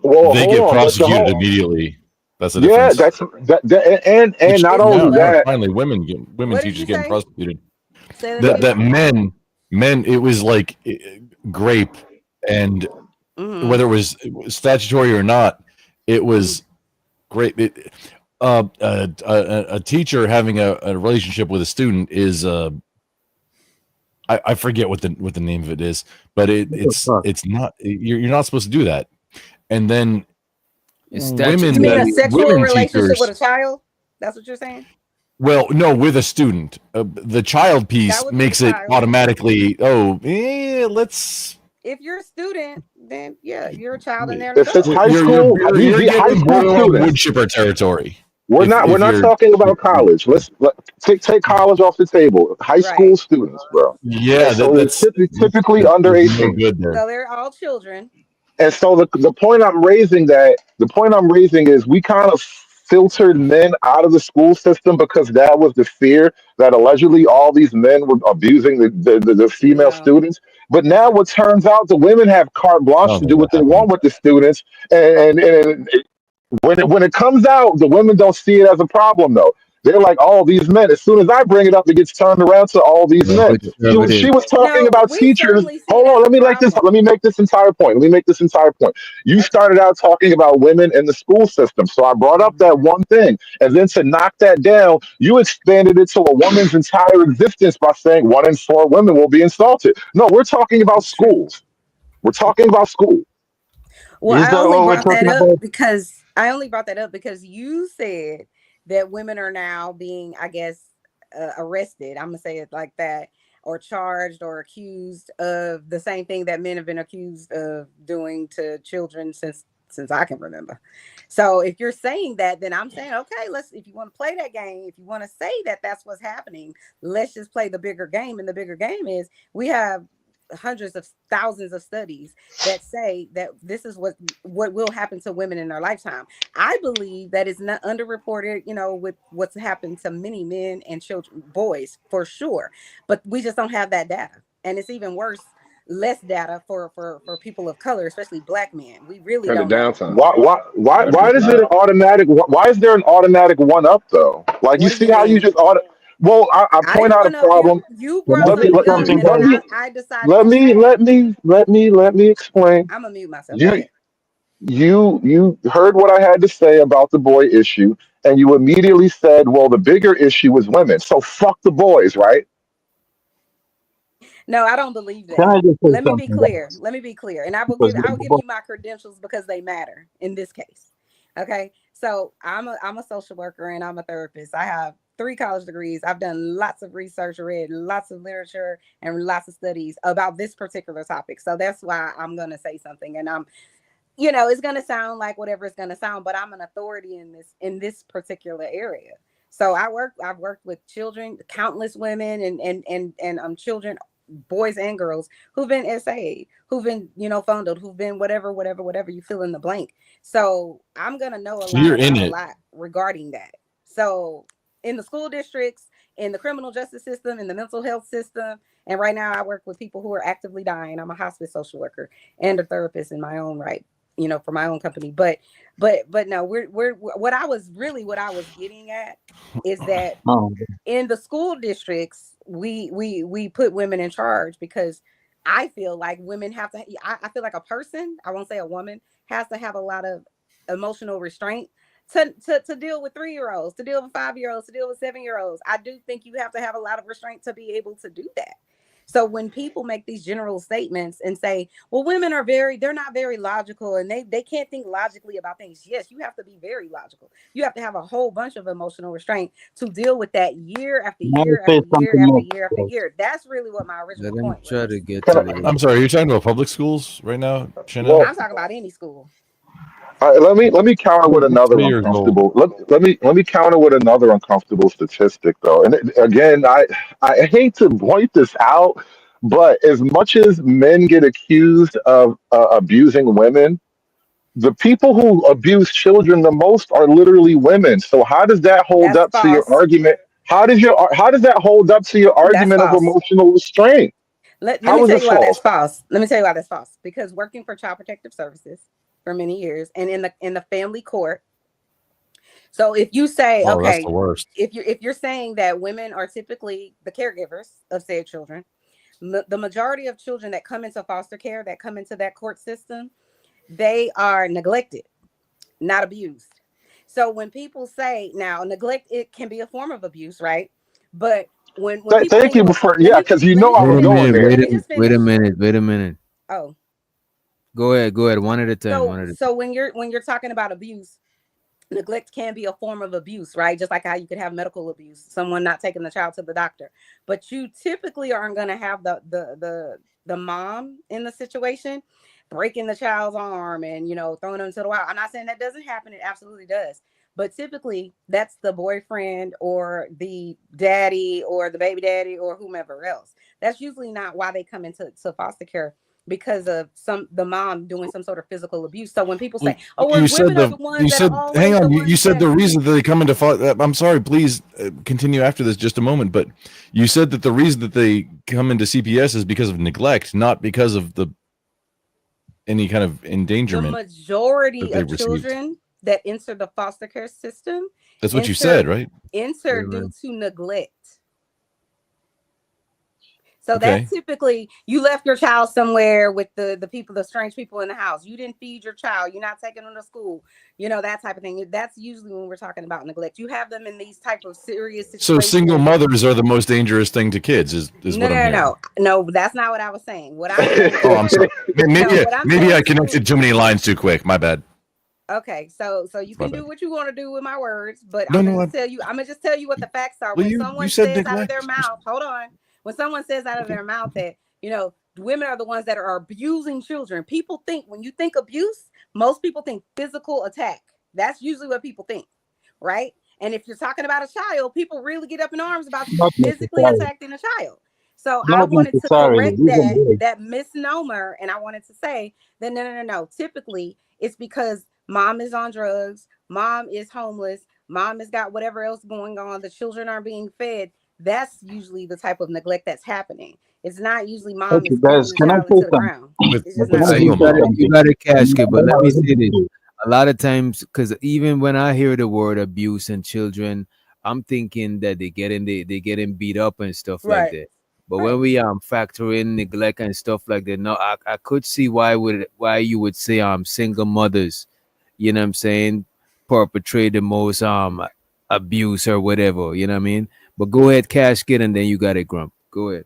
Well, They hold get on, but the prosecuted whole immediately. That's the yeah, difference. that's and Which not now, only that, finally, women What did teachers you getting say? prosecuted. Say that that, again. That men, it was like grape, and Mm-hmm. whether it was statutory or not, it was great. A teacher having a relationship with a student is I forget what the name of it is, but it's not you're not supposed to do that. And then It's You mean a sexual women relationship with teachers, a child? That's what you're saying? well, no, with a student, the child That piece would be the makes it child. automatically. Let's. If you're a student, then yeah, you're a child and they're an if it's adult. high school, You're high getting school borderline wood students. chipper territory. We're If not you're talking about college. Take college off the table. High Right. school students, bro. And yeah, so they're that's typically under there's no 18. good there. So they're all children. And so the point I'm raising is we kind of filtered men out of the school system because that was the fear that allegedly all these men were abusing the female No, students. But that's now not. it turns out the women have carte I blanche don't to think do what that they want happened. with the students, and when it comes out, the women don't see it as a problem though. They're like, all these men. As soon as I bring it up, it gets turned around to all these men. She was talking No, about we teachers. certainly see it Hold on, as let a me make this. problem. Let me make this entire point. Let me make this entire point. You started out talking about women in the school system, so I brought up that one thing, and then to knock that down, you expanded it to a woman's entire existence by saying 1 in 4 women will be insulted. No, we're talking about It's true. schools. We're talking about school. Well, Is I that only what we're brought that talking up about? because you said that women are now being, I guess, arrested. I'm gonna say it like that, or charged or accused of the same thing that men have been accused of doing to children since I can remember. So if you're saying that, then I'm saying, okay, let's. If you want to play that game, if you want to say that that's what's happening, let's just play the bigger game. And the bigger game is we have hundreds of thousands of studies that say that this is what will happen to women in their lifetime. I believe that is not underreported, with what's happened to many men and children, boys for sure, but we just don't have that data. And it's even worse, less data for people of color, especially black men. We really And the don't know. downtime. Why That's is right. it an automatic? Why is there an automatic one up though? Like you What do see you how you mean? just auto. Well, I I point didn't out a run up problem. you Can brought I Let me say something let, up, something and let real me I decided to let me explain. I'm gonna mute myself. Go You ahead. you heard what I had to say about the boy issue, and you immediately said, "Well, the bigger issue is women." So fuck the boys, right? No, I don't believe can that. I just say Let me be something, clear. guys? Let me be clear. And I'll give Because you my credentials because they matter in this case. Okay? So, I'm a social worker and I'm a therapist. I have 3 college degrees. I've done lots of research, read lots of literature and lots of studies about this particular topic. So that's why I'm going to say something, and it's going to sound like whatever it's going to sound, but I'm an authority in this particular area. So I've worked with children, countless women and children, boys and girls who've been SA'd, who've been, fondled, who've been whatever you fill in the blank. So I'm going to know a so lot you're in about a it. lot regarding that. So in the school districts, in the criminal justice system, in the mental health system, and right now I work with people who are actively dying. I'm a hospice social worker and a therapist in my own right, for my own company. But no, we're what I was getting at is that Oh, in the school districts, we put women in charge because I feel like women have to. I feel like a person, I won't say a woman, has to have a lot of emotional restraint to deal with 3-year-olds, to deal with 5-year-olds, to deal with 7-year-olds. I do think you have to have a lot of restraint to be able to do that. So when people make these general statements and say, well, women are they're not very logical and they can't think logically about things. Yes, you have to be very logical. You have to have a whole bunch of emotional restraint to deal with that year after can I year say after year something after more? year after year. That's really what my Let original him point try to was. get Can to I, it. I'm sorry, you're talking about public schools right now, Chanel? well, I'm talking about any school. let me counter with It's another 3 years old. uncomfortable. Let me counter with another uncomfortable statistic though. And again, I hate to point this out, but as much as men get accused of abusing women, the people who abuse children the most are literally women. So how does that hold That's up to your false. argument? How does that hold up to your That's argument of false. emotional restraint? Let me How is tell it you why that's false? false. Let me tell you why that's false. Because working for Child Protective Services for many years and in the family court. So if you say, Oh, that's the okay, worst. if you're saying that women are typically the caregivers of said children, the majority of children that come into foster care, that come into that court system, they are neglected, not abused. So when people say, now neglect, it can be a form of abuse, right? But when people Thank think you. of a, Before, let yeah, me because you let know me I Wait was a finish. going minute. there. Let me just Wait a finish. minute. Wait a minute. Oh, Go ahead. Go ahead. One at a time. so One at a so when you're talking about abuse, neglect can be a form of abuse, right? Just like how you could have medical abuse, someone not taking the child to the doctor. But you typically aren't going to have the mom in the situation breaking the child's arm and throwing them to the wild. I'm not saying that doesn't happen. It absolutely does. But typically that's the boyfriend or the daddy or the baby daddy or whomever else. That's usually not why they come into foster care, because of the mom doing some sort of physical abuse. So when people Well, say, "Oh, well, you said women are the you ones that are said hang always the on, you ones said that," the reason that they come into I'm sorry, please continue after this just a moment, but you said that the reason that they come into CPS is because of neglect, not because of any kind of the endangerment that majority they of received. children that enter the foster care system. That's what you said, right? Enter due to neglect. So Okay. that's typically you left your child somewhere with the people, the strange people in the house. You didn't feed your child. You're not taking them to school. You know, that type of thing. That's usually when we're talking about neglect. You have them in these type of serious situations. So single mothers are the most dangerous thing to kids, is what I'm hearing. No, that's not what I was saying. What I'm saying. Oh, I'm sorry. Maybe I connected too many lines too quick. My bad. Okay, so you can do what you want to do with my words, but No, I'm no, gonna tell you. I'm gonna just tell you what the facts are. Well, When you someone said says out of neglect. their mouth, hold on. When someone says out of their mouth that, you know, women are the ones that are abusing children, people think, when you think abuse, most people think physical attack. That's usually what people think, right? And if you're talking about a child, people really get up in arms about you physically attacking a child. So I wanted to correct that misnomer, and I wanted to say that no. Typically, it's because mom is on drugs, mom is homeless, mom has got whatever else going on, the children aren't being fed. That's usually the type of neglect that's happening. It's not usually mom exposing the child into the ground. You got to catch it, but let me say this. A lot of times, because even when I hear the word abuse and children, I'm thinking that they getting beat up and stuff like that. But when we factor in neglect and stuff like that, no, I could see why you would say single mothers, you know what I'm saying, perpetrate the most abuse or whatever, you know what I mean? But go ahead, Casket, and then you got it, Grump. Go ahead.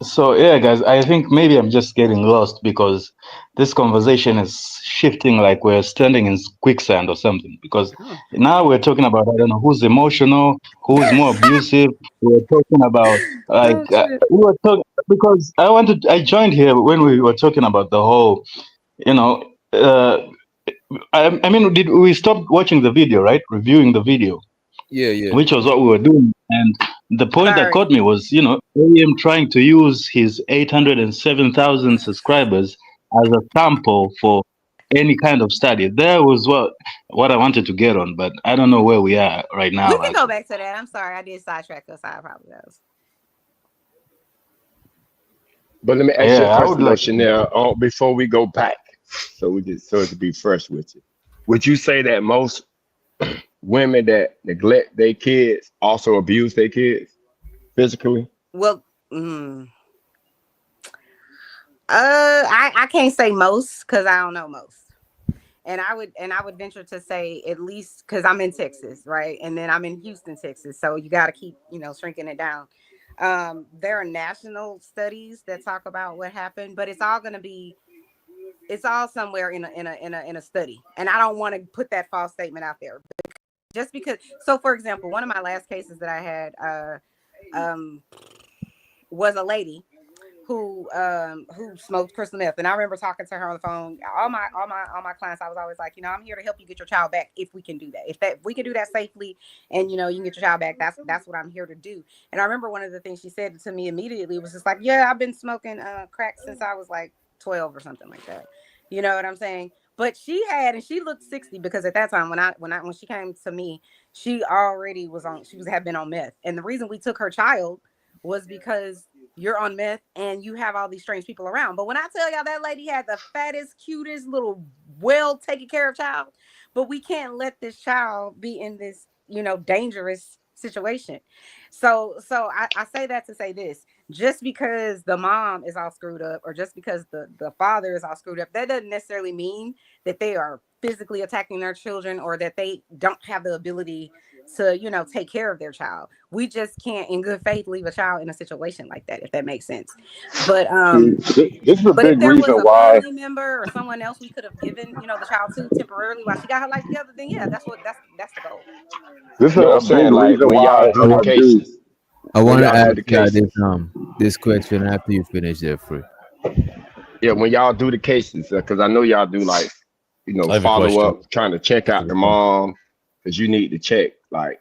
So yeah, guys, I think maybe I'm just getting lost because this conversation is shifting like we're standing in quicksand or something. Because now we're talking about, I don't know, who's emotional, who's more abusive. We're talking about like we were talking because I joined here when we were talking about the whole, you know, I mean, did we stop watching the video, right? Reviewing the video. Yeah. Which was what we were doing. And the point that caught me was, you know, AM trying to use his 807,000 subscribers as a sample for any kind of study. That was what I wanted to get on, but I don't know where we are right now. We can go back to that. I'm sorry, I did sidetrack us. I apologize. But let me ask you a question, though, Chanel, before we go back, so it to be fresh with you. Would you say that most women that neglect their kids also abuse their kids physically? Well, I can't say most because I don't know most. And I would venture to say at least, because I'm in Texas, right? And then I'm in Houston, Texas. So you got to keep, shrinking it down. There are national studies that talk about what happened, but it's all somewhere in a study. And I don't want to put that false statement out there. Just because, so for example, one of my last cases that I had was a lady who smoked crystal meth, and I remember talking to her on the phone. All my clients, I was always like, I'm here to help you get your child back if we can do that. If we can do that safely, and you can get your child back, that's what I'm here to do. And I remember one of the things she said to me immediately was just like, yeah, I've been smoking crack since I was like 12 or something like that. You know what I'm saying? But she looked 60 because at that time when she came to me, she already had been on meth. And the reason we took her child was because you're on meth and you have all these strange people around. But when I tell y'all that lady had the fattest, cutest little well taken care of child, but we can't let this child be in this, dangerous situation. So I say that to say this. Just because the mom is all screwed up or just because the father is all screwed up, that doesn't necessarily mean that they are physically attacking their children or that they don't have the ability to, take care of their child. We just can't in good faith leave a child in a situation like that, if that makes sense. But this is a big if there reason was a why family member or someone else we could have given, the child to temporarily while she got her life together, then yeah, that's the goal. this is a big reason when why y'all do the cases. I want to ask you this question after you finish there, Free. Yeah, when y'all do the cases, because I know y'all do like, follow up, trying to check out the mom, because you need to check, like,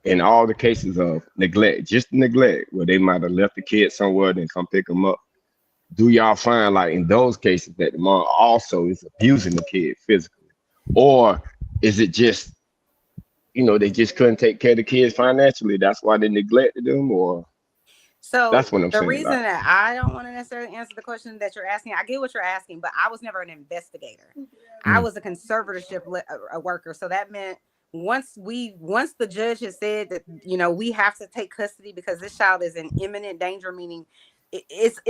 in all the cases of neglect, just neglect, where they might have left the kid somewhere and come pick them up. Do y'all find, like, in those cases that the mom also is abusing the kid physically? Or is it just, they just couldn't take care of the kids financially? That's why they neglected them? Or So That's what I'm the saying. reason Like, that I don't want to necessarily answer the question that you're asking, I get what you're asking, but I was never an investigator. I was a conservatorship a worker. So that meant once the judge has said that, we have to take custody because this child is in imminent danger, meaning it's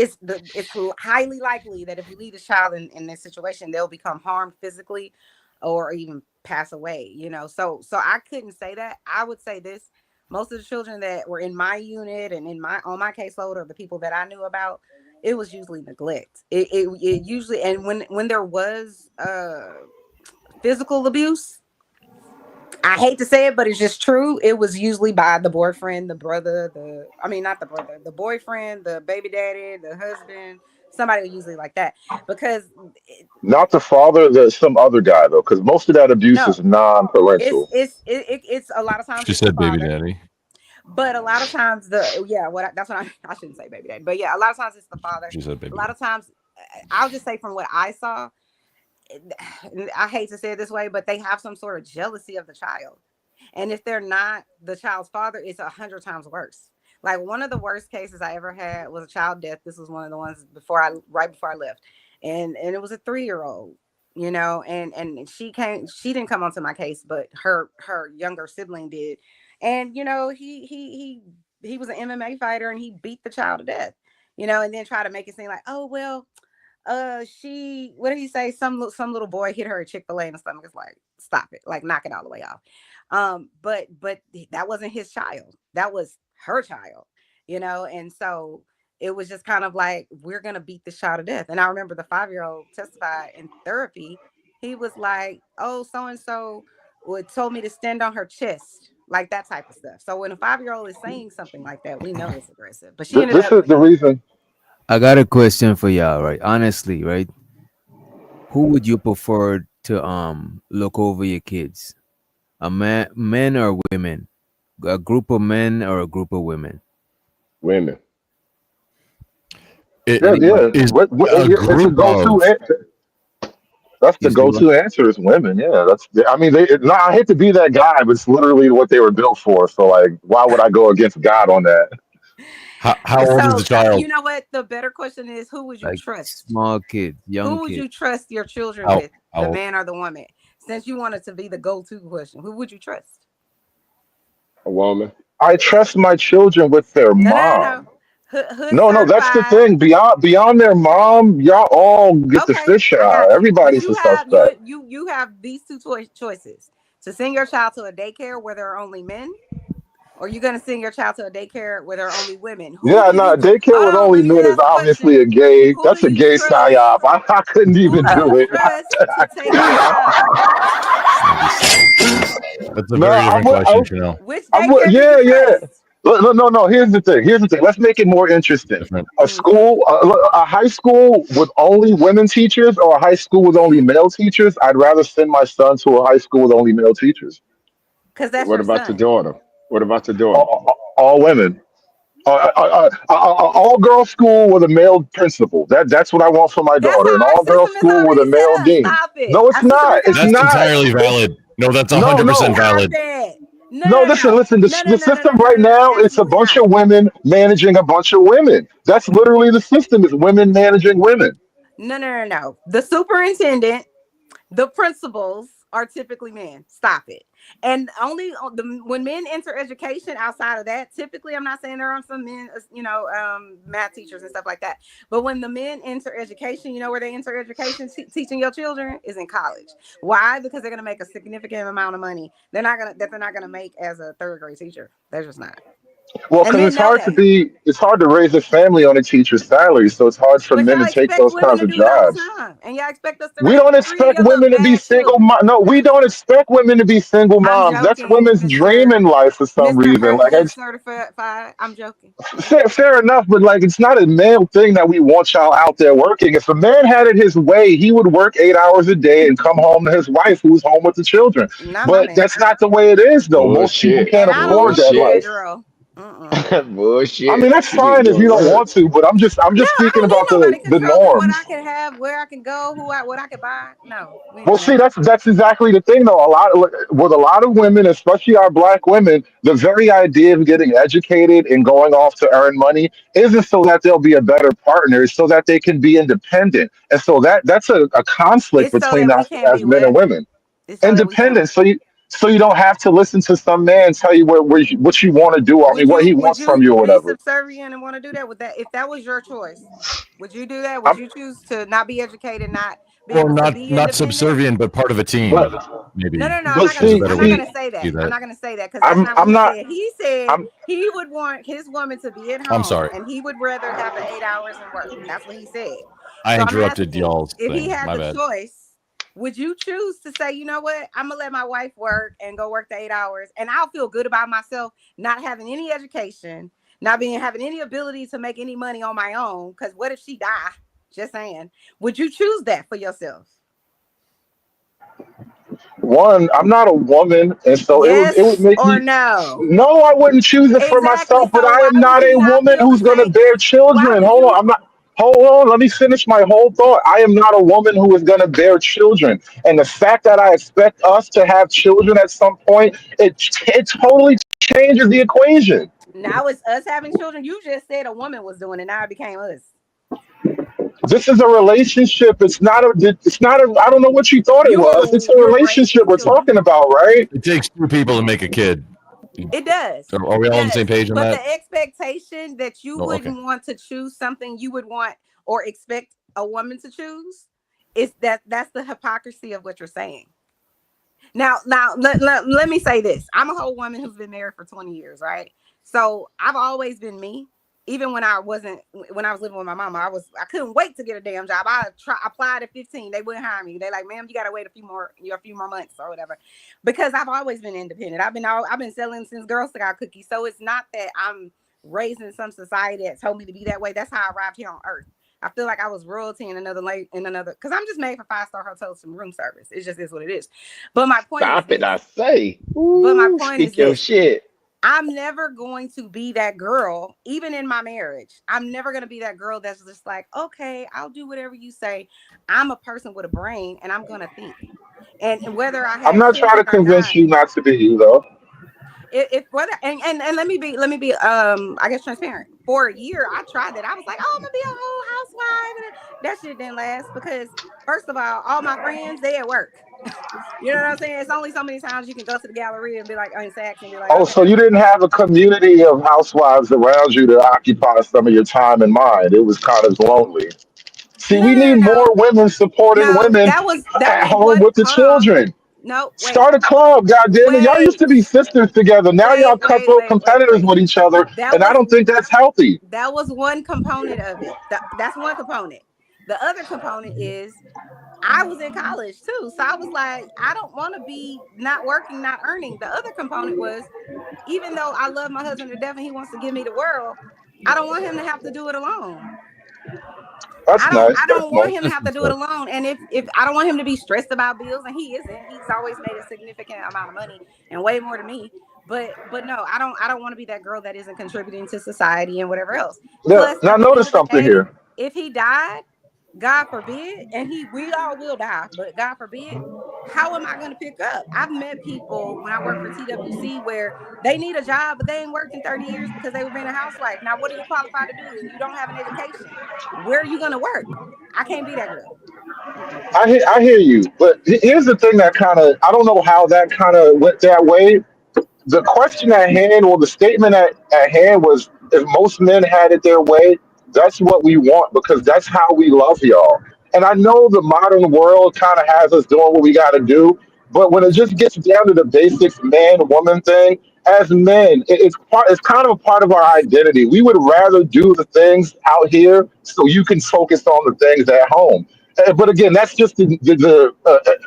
highly likely that if you leave the child in this situation, they'll become harmed physically or even pass away, so I couldn't say that. I would say this: most of the children that were in my unit and on my caseload, or the people that I knew about, it was usually neglect. It usually, and when there was physical abuse, I hate to say it, but it's just true. It was usually by the boyfriend, the brother, not the brother, the boyfriend, the baby daddy, the husband, somebody usually like that. Because Not the father, some other guy though, because most of that abuse no, is non-parental. it's a lot of times She it's the said baby father, daddy. but a lot of times that's what I shouldn't say baby daddy, but yeah, a lot of times it's the father. She said baby A lot daddy. of times, I'll just say from what I saw, I hate to say it this way, but they have some sort of jealousy of the child. And if they're not the child's father, it's 100 times worse. Like one of the worst cases I ever had was a child death. This was one of the ones right before I left. And it was a 3-year-old, and she didn't come onto my case, but her younger sibling did. And, he was an MMA fighter and he beat the child to death, and then try to make it seem like, oh, well, what did he say? Some little boy hit her at Chick-fil-A in the stomach. It's like, stop it, like knock it all the way off. But that wasn't his child. That was her child, and so it was just kind of like, we're gonna beat this child to death. And I remember the 5-year-old testified in therapy. He was like, oh, so and so told me to stand on her chest, like that type of stuff. So when a 5-year-old is saying something like that, we know it's aggressive. But she ended This up. is the reason. I got a question for y'all, right? Honestly, right? Who would you prefer to look over your kids? Men or women? A group of men or a group of women? women. Yeah, Is it's a group go-to. of That's the You see what? go-to answer is women. Yeah, I mean, I hate to be that guy, but it's literally what they were built for. So, like, why would I go against God on that? how old is the So child? you know what? The better question is, who would you Like trust? small kids, young Who would kids. you trust your children How, with, how the old? man or the woman? Since you want it to be the go-to question, who would you trust? A woman. I trust my children with their No. mom. Hood No, that's the certified. thing. Beyond their mom, y'all all get the Okay, fish I eye. got you. But Everybody's a suspect. you have these two choices: to send your child to a daycare where there are only men, or you're gonna send your child to a daycare where there are only women. Who Yeah, do no, you? daycare Hold with on, only let me men just is ask a obviously question. a gay. Who do That's a you gay trust? psyop. I couldn't Who even do you do it. trust to take your child? That's a No, very different question, Chanel. Which daycare do you Yeah, yeah. trust? No. Here's the thing. Let's make it more interesting. Different. A high school with only women teachers, or a high school with only male teachers. I'd rather send my son to a high school with only male teachers. Because that's What your about the son. daughter? What about the daughter? All women. All girl school with a male principal. That's what I want for my That's daughter. An how our all girl system is school with a already set male up. dean. Stop it. No, it's Our system not. is It's already That's set not. up. entirely valid. No, that's No, 100% no. Stop valid. it. No, listen. The system right now, It's it's a absolutely bunch not. of women managing a bunch of women. That's literally the system, is women managing women. No. The superintendent, the principals are typically men. Stop it. And only when men enter education outside of that, typically, I'm not saying there are some men, math teachers and stuff like that. But when the men enter education, you know where they enter education, teaching your children is in college. Why? Because they're going to make a significant amount of money. They're not going to make as a third grade teacher. They're just not. Well, And because men know that. it's hard to raise a family on a teacher's salary, so it's hard for But men y'all to take expect those women kinds to of do it all the jobs. time. And y'all expect us to We raise don't 3 of expect your little women to be bad single. children. No, we don't expect women to be single I'm moms. That's joking, women's dream in life for some reason. Like, Hood certified. I'm joking. fair enough, but like, it's not a male thing that we want y'all out there working. If a man had it his way, he would work 8 hours a day and come home to his wife, who's home with the children. Not my But man. that's not the way it is, though. Most people Bullshit. can't And I afford love that me a Bullshit. life. girl. Bullshit. I mean, that's You need to fine if go you to don't work. want to, but I'm just No, I speaking don't about need nobody the controlling what I norms. can have, where I can go, what I can buy. No, we ain't Well, doing see, that. that's exactly the thing, though. With a lot of women, especially our black women, the very idea of getting educated and going off to earn money isn't so that they'll be a better partner, it's so that they can be independent. And so that's a conflict It's so between that we us can't as be men and what? women. It's so that we can't. Independent, so you don't have to listen to some man tell you what you want to do. I mean, what he Would wants from you you or be whatever. subservient and want to do that? Would that if that was your choice? Would you do that? Would I'm, you choose to not be educated, not be Well, able to not be not independent? subservient, but part of a but team. No, Maybe no, no. but is a better I'm way not to gonna say see that. I'm that. not gonna say that because that's not what I'm he not. said. He said I'm he would want his woman to be at I'm home sorry. and he would rather have the 8 hours and work. That's what he said. I So I'm interrupted asking y'all's if he thing. had My the bad. choice, would you choose to say, you know what, I'm gonna let my wife work and go work the 8 hours, and I'll feel good about myself, not having any education, not being having any ability to make any money on my own? Because what if she die? Just saying. Would you choose that for yourself? One. I'm not a woman, and so it would Yes make or me. no? No, I wouldn't choose it for Exactly. myself. But So I why am would not you a not woman feel the who's going to same? bear Why children. would Hold on, you? I'm not. Hold on, let me finish my whole thought. I am not a woman who is going to bear children, and the fact that I expect us to have children at some point, it totally changes the equation. Now it's us having children. You just said a woman was doing it. Now it became us. This is a relationship. It's not a. It's not a. I don't know what you thought it was. It's a You're relationship raising we're children. talking about, right? It takes two people to make a kid. It does. Are we It all on the does. same page on But that? the expectation that you Oh, okay. wouldn't want to choose something you would want or expect a woman to choose is that's the hypocrisy of what you're saying. Now let me say this. I'm a whole woman who's been married for 20 years, right? So I've always been me. Even when I was living with my mama, I couldn't wait to get a damn job. Applied at 15. They wouldn't hire me. They like, ma'am, you gotta wait a few more months or whatever. Because I've always been independent. I've been selling since Girl Scout cookies. So it's not that I'm raised in some society that told me to be that way. That's how I arrived here on earth. I feel like I was royalty in another because I'm just made for 5-star hotels and room service. It just is what it is. But my point is Stop it, this. I say. But my Ooh, point is speak your this. shit. I'm never going to be that girl, even in my marriage. I'm never going to be that girl that's just like, okay, I'll do whatever you say. I'm a person with a brain and I'm going to think. And whether I I'm had not trying to children or convince not, you not to be you, though. if whether and let me be I guess transparent. For a year I tried that. I was like, oh, I'm gonna be a whole housewife, and that shit didn't last because first of all my friends, they at work. You know what I'm saying? It's only so many times you can go to the gallery and be like on Saks and be like, Oh, okay, so you didn't have a community of housewives around you to occupy some of your time and mind. It was kind of lonely. See, no, we no, need no, more no, women supporting no. women That at was home one. with the Hold on. children. No, Start a club, goddamn it! Y'all used wait, to be sisters together. Now wait, y'all wait, cutthroat wait, wait, competitors wait. with each other, That and I was don't think that's healthy. that was one component of it. That's one component. The other component is I was in college too. So I was like, I don't want to be not working, not earning. The other component was even though I love my husband to death and he wants to give me the world, I don't want him to have to do it alone. That's nice. I That's don't want him to nice. have to do it alone. And if I don't want him to be stressed about bills, and he isn't, he's always made a significant amount of money and way more than me. But no, I don't want to be that girl that isn't contributing to society and whatever else. Yeah. Plus, Now at the end notice of the something day, here. if he died, God forbid, and we all will die, but God forbid, how am I going to pick up? I've met people when I worked for TWC where they need a job, but they ain't worked in 30 years because they were being a housewife. Now, what are you qualified to do? And you don't have an education. Where are you going to work? I can't be that girl. Mm-mm. I hear you, but here's the thing that kind of I don't know how that kind of went that way. The question at hand, or the statement at hand, was if most men had it their way, that's what we want because that's how we love y'all. And I know the modern world kind of has us doing what we got to do, but when it just gets down to the basics, man woman thing, as men, it's kind of a part of our identity. We would rather do the things out here so you can focus on the things at home. But again, that's just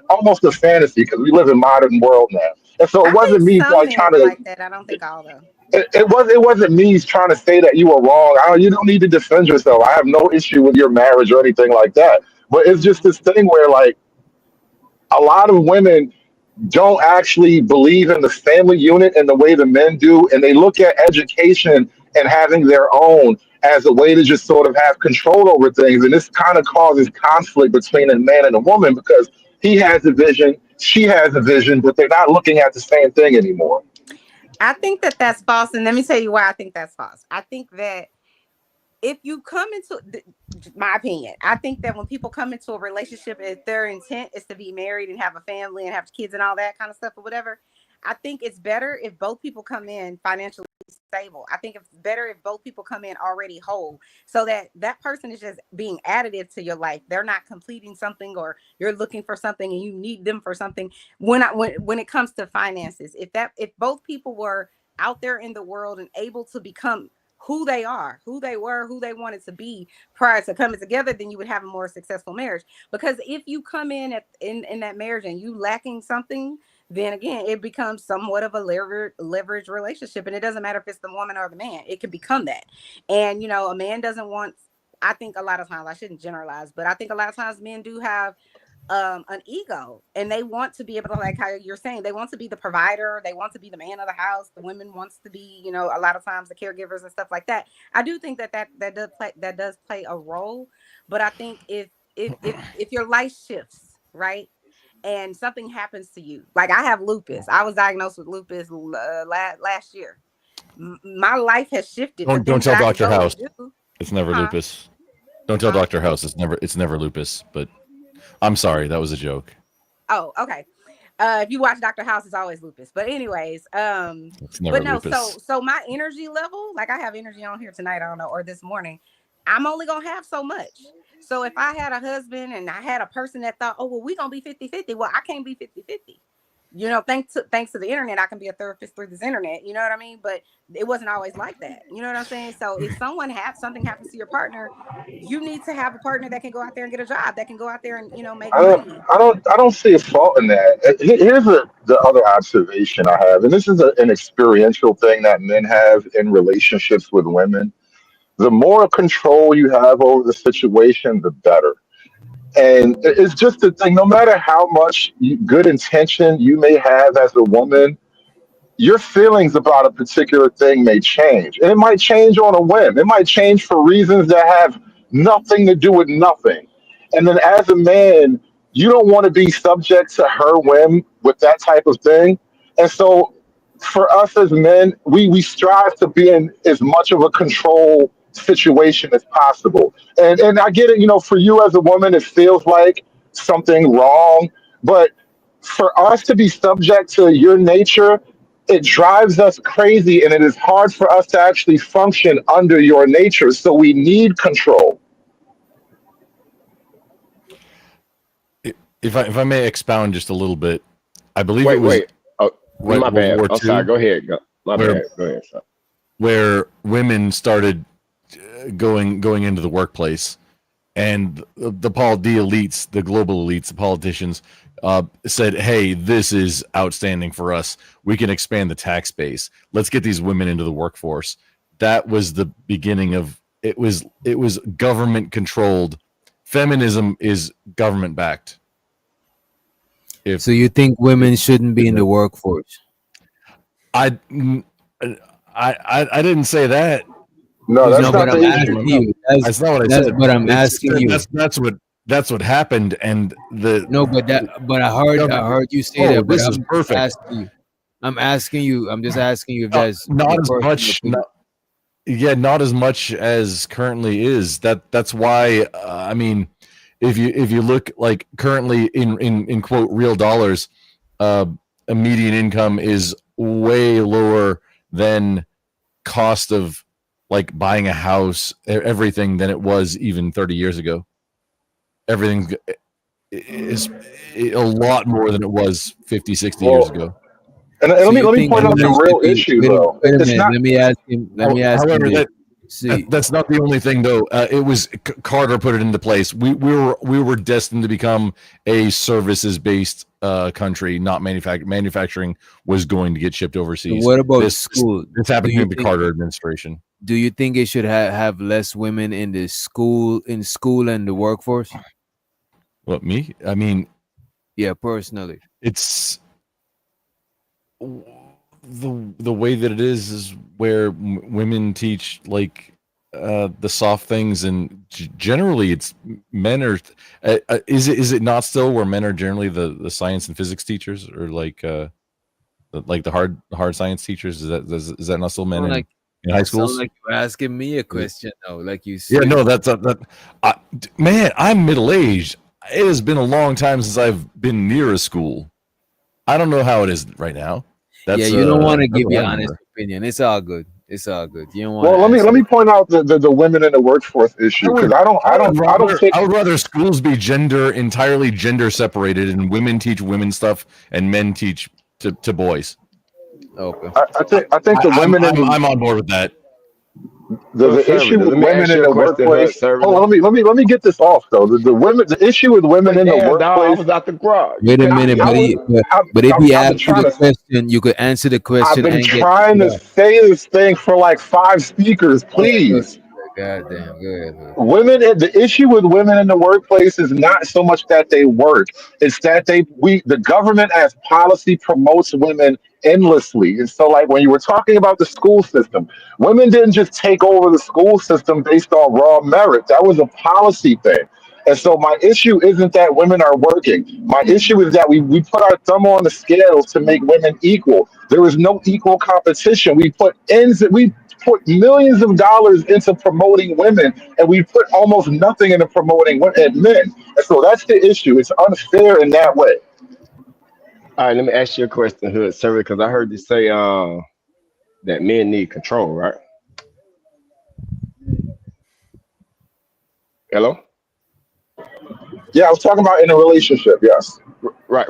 almost a fantasy because we live in modern world now. And so it I think wasn't me some like men trying are to. like that. I don't think all though. It wasn't me trying to say that you were wrong. You don't need to defend yourself. I have no issue with your marriage or anything like that. But it's just Mm-hmm. this thing where like a lot of women don't actually believe in the family unit in the way the men do, and they look at education and having their own as a way to just sort of have control over things. And this kind of causes conflict between a man and a woman because he has a vision, she has a vision, but they're not looking at the same thing anymore. I think that that's false, and let me tell you why I think that's false. I think that if you come into my opinion, I think that when people come into a relationship, if their intent is to be married and have a family and have kids and all that kind of stuff or whatever, I think it's better if both people come in financially stable. I think it's better if both people come in already whole, so that that person is just being additive to your life. They're not completing something, or you're looking for something and you need them for something. When it comes to finances, if both people were out there in the world and able to become who they are, who they were, who they wanted to be prior to coming together, then you would have a more successful marriage. Because if you come in in that marriage and you lacking something, then again, it becomes somewhat of a leverage relationship. And it doesn't matter if it's the woman or the man, it can become that. And, a man doesn't want, I think a lot of times, I shouldn't generalize, but I think a lot of times men do have an ego, and they want to be able to, like how you're saying, they want to be the provider, they want to be the man of the house. The women wants to be, a lot of times the caregivers and stuff like that. I do think that does play a role, but I think if your life shifts, right, and something happens to you, like I have lupus. I was diagnosed with lupus last year. My life has shifted. Don't tell Dr. House. It's never lupus. Don't tell Dr. House. It's never lupus. But I'm sorry, that was a joke. Oh, okay. If you watch Dr. House, it's always lupus. But anyways, it's never but no, lupus. so my energy level, like I have energy on here tonight, I don't know, or this morning, I'm only gonna have so much. So if I had a husband and I had a person that thought, oh, well, we're gonna be 50-50, well, I can't be 50-50. Thanks to the internet, I can be a therapist through this internet. You know what I mean? But it wasn't always like that. You know what I'm saying? So if something happens to your partner, you need to have a partner that can go out there and get a job, that can go out there and make money. I don't see a fault in that. Here's the other observation I have, and this is an experiential thing that men have in relationships with women. The more control you have over the situation, the better. And it's just the thing, no matter how much good intention you may have as a woman, your feelings about a particular thing may change. And it might change on a whim. It might change for reasons that have nothing to do with nothing. And then as a man, you don't want to be subject to her whim with that type of thing. And so for us as men, we strive to be in as much of a control situation as possible. And I get it, for you as a woman, it feels like something wrong. But for us to be subject to your nature, it drives us crazy, and it is hard for us to actually function under your nature. So we need control. If I may expound just a little bit, I believe Wait. Oh, my bad. War I'm II, sorry. Go ahead. My bad. Go ahead. Sorry. Where women started going into the workplace, and the elites, the global elites, the politicians, said, "Hey, this is outstanding for us. We can expand the tax base. Let's get these women into the workforce." That was the beginning of it. Was government controlled. Feminism is government backed. So you think women shouldn't be in the workforce? I didn't say that. No, that's not the issue. That's not what I said. But I'm asking you. That's what happened, and but I heard you say that. But this is perfect. I'm asking you. I'm just asking you if that's not as much. Not as much as currently is. That's why. I mean, if you look like currently in quote real dollars, a median income is way lower than cost of like buying a house, everything, than it was even 30 years ago. Everything is a lot more than it was 50, 60 years ago. And let me point out the real issue, though. Wait a minute. Let me ask him. However, that's not the only thing, though. It was Carter put it into place. We were destined to become a services-based country, not manufacturing was going to get shipped overseas. What about school? This happened in the Carter administration. Do you think it should have less women in the school and the workforce? What, me? I mean, yeah, personally, it's the way that it is where women teach like the soft things, and generally it's men are. Is it not still where men are generally the science and physics teachers, or like the hard science teachers? Is that not still men in high schools? Like you're asking me a question though, like you. Yeah, no, that's man. I'm middle aged. It has been a long time since I've been near a school. I don't know how it is right now. Yeah, you don't want to give your honest opinion. It's all good. It's all good. You don't want. Well, let me point out the women in the workforce issue, because I would rather schools be entirely gender separated, and women teach women stuff and men teach to boys. Okay. I think the women I'm on board with that. The issue with women in the workplace. Hold on, let me get this off though. The issue with women in the workplace. I was out the garage. Wait a minute, but if he asked you the question, you could answer the question. I've been trying to say this thing for like 5 speakers, please. God damn, good. Women, the issue with women in the workplace is not so much that they work; it's that the government as policy promotes women endlessly. And so, like when you were talking about the school system, women didn't just take over the school system based on raw merit. That was a policy thing. And so my issue isn't that women are working. My issue is that we put our thumb on the scales to make women equal. There is no equal competition. We put millions of dollars into promoting women, and we put almost nothing into promoting men. And so that's the issue. It's unfair in that way. All right, let me ask you a question, Hood, sir, because I heard you say that men need control, right? Hello? Yeah, I was talking about in a relationship, yes. Right.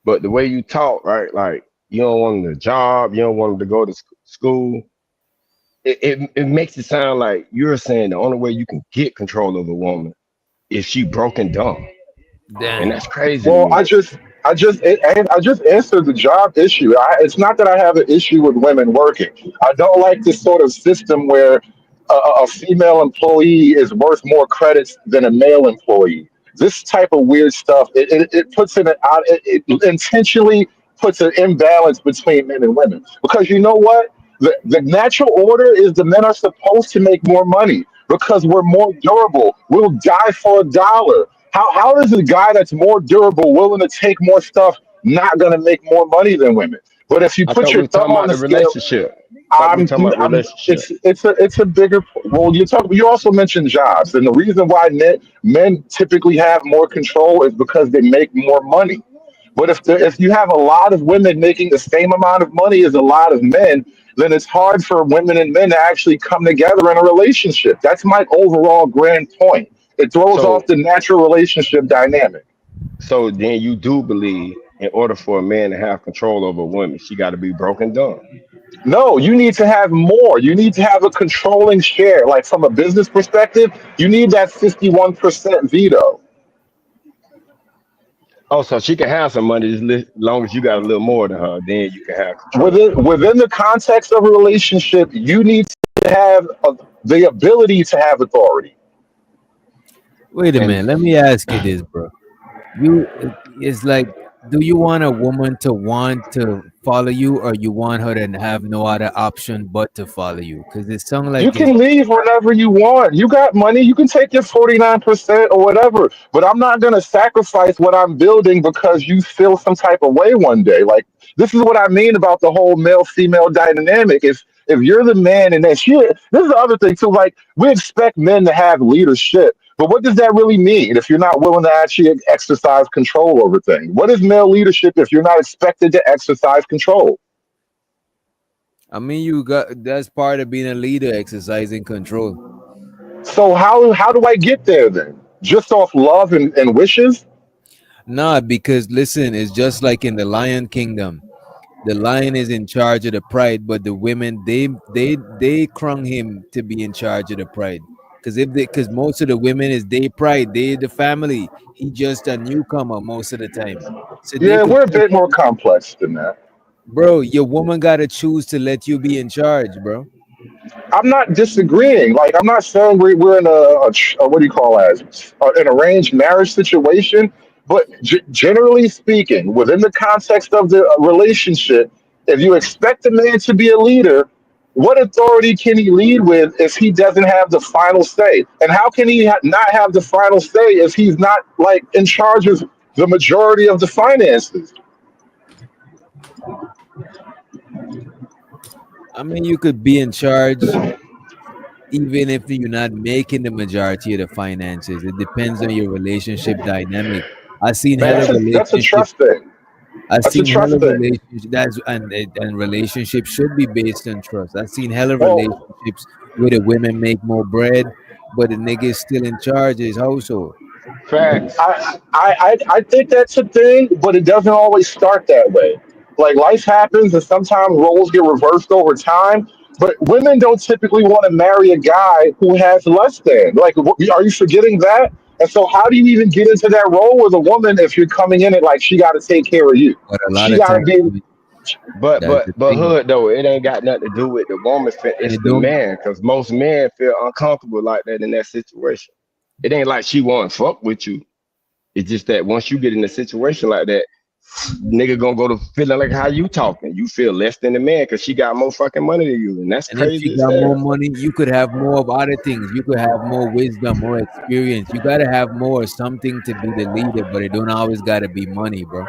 But the way you talk, right, like you don't want them to job, you don't want them to go to school. It makes it sound like you're saying the only way you can get control of a woman is she broke and dumb. Damn. And that's crazy. Well, I just answered the job issue. It's not that I have an issue with women working. I don't like this sort of system where a female employee is worth more credits than a male employee. This type of weird stuff, it puts it intentionally puts an imbalance between men and women. Because you know what? The natural order is the men are supposed to make more money because we're more durable. We'll die for a dollar. How is a guy that's more durable willing to take more stuff not going to make more money than women? But if you put your thumb on the scale, relationship. It's a bigger. Well, you also mentioned jobs, and the reason why men typically have more control is because they make more money. But if you have a lot of women making the same amount of money as a lot of men, then it's hard for women and men to actually come together in a relationship. That's my overall grand point. It throws off the natural relationship dynamic. So then you do believe in order for a man to have control over a woman, she got to be broken down. No, you need to have more. You need to have a controlling share. Like from a business perspective, you need that 51% veto. Oh, so she can have some money as long as you got a little more than her. Then you can have control. Within the context of a relationship, you need to have the ability to have authority. Wait a minute. Let me ask you this, bro. It's like, do you want a woman to want to follow you, or you want her to have no other option but to follow you? Because it sounds like you can leave whenever you want. You got money. You can take your 49% or whatever. But I'm not going to sacrifice what I'm building because you feel some type of way one day. Like, this is what I mean about the whole male-female dynamic. If you're the man and then this is the other thing too, like we expect men to have leadership. But what does that really mean if you're not willing to actually exercise control over things? What is male leadership if you're not expected to exercise control? I mean, that's part of being a leader, exercising control. So how do I get there then? Just off love and wishes? Nah, because listen, it's just like in the Lion Kingdom. The lion is in charge of the pride, but the women they crown him to be in charge of the pride. Because most of the women is they pride, they the family. He just a newcomer most of the time. So yeah, we're a bit more complex than that. Bro, your woman gotta choose to let you be in charge, bro. I'm not disagreeing. Like I'm not saying we're in a what do you call it? An arranged marriage situation. But generally speaking, within the context of the relationship, if you expect a man to be a leader, what authority can he lead with if he doesn't have the final say? And how can he not have the final say if he's not like in charge of the majority of the finances? I mean, you could be in charge even if you're not making the majority of the finances. It depends on your relationship dynamic. I've seen Man, hella that's a relationship. trust thing. I've That's a seen hella trust thing. relationships. And relationships should be based on trust. I've seen hella Well, relationships where the women make more bread, but the nigga is still in charge of his household. Facts. I think that's a thing, but it doesn't always start that way. Like life happens, and sometimes roles get reversed over time. But women don't typically want to marry a guy who has less than. Like, are you forgetting that? And so, how do you even get into that role with a woman if you're coming in it like she got to take care of you? But a lot She of got to times, be. that's the But thing. hood though, it ain't got nothing to do with the woman. And It's it the don't. man, because most men feel uncomfortable like that in that situation. It ain't like she want to fuck with you. It's just that once you get in a situation like that, nigga gonna go to feeling like how you talking. You feel less than the man because she got more fucking money than you, and that's And if crazy you as got more hell. money, you could have more of other things. You could have more wisdom, more experience. You gotta have more something to be the leader, but it don't always gotta be money, bro.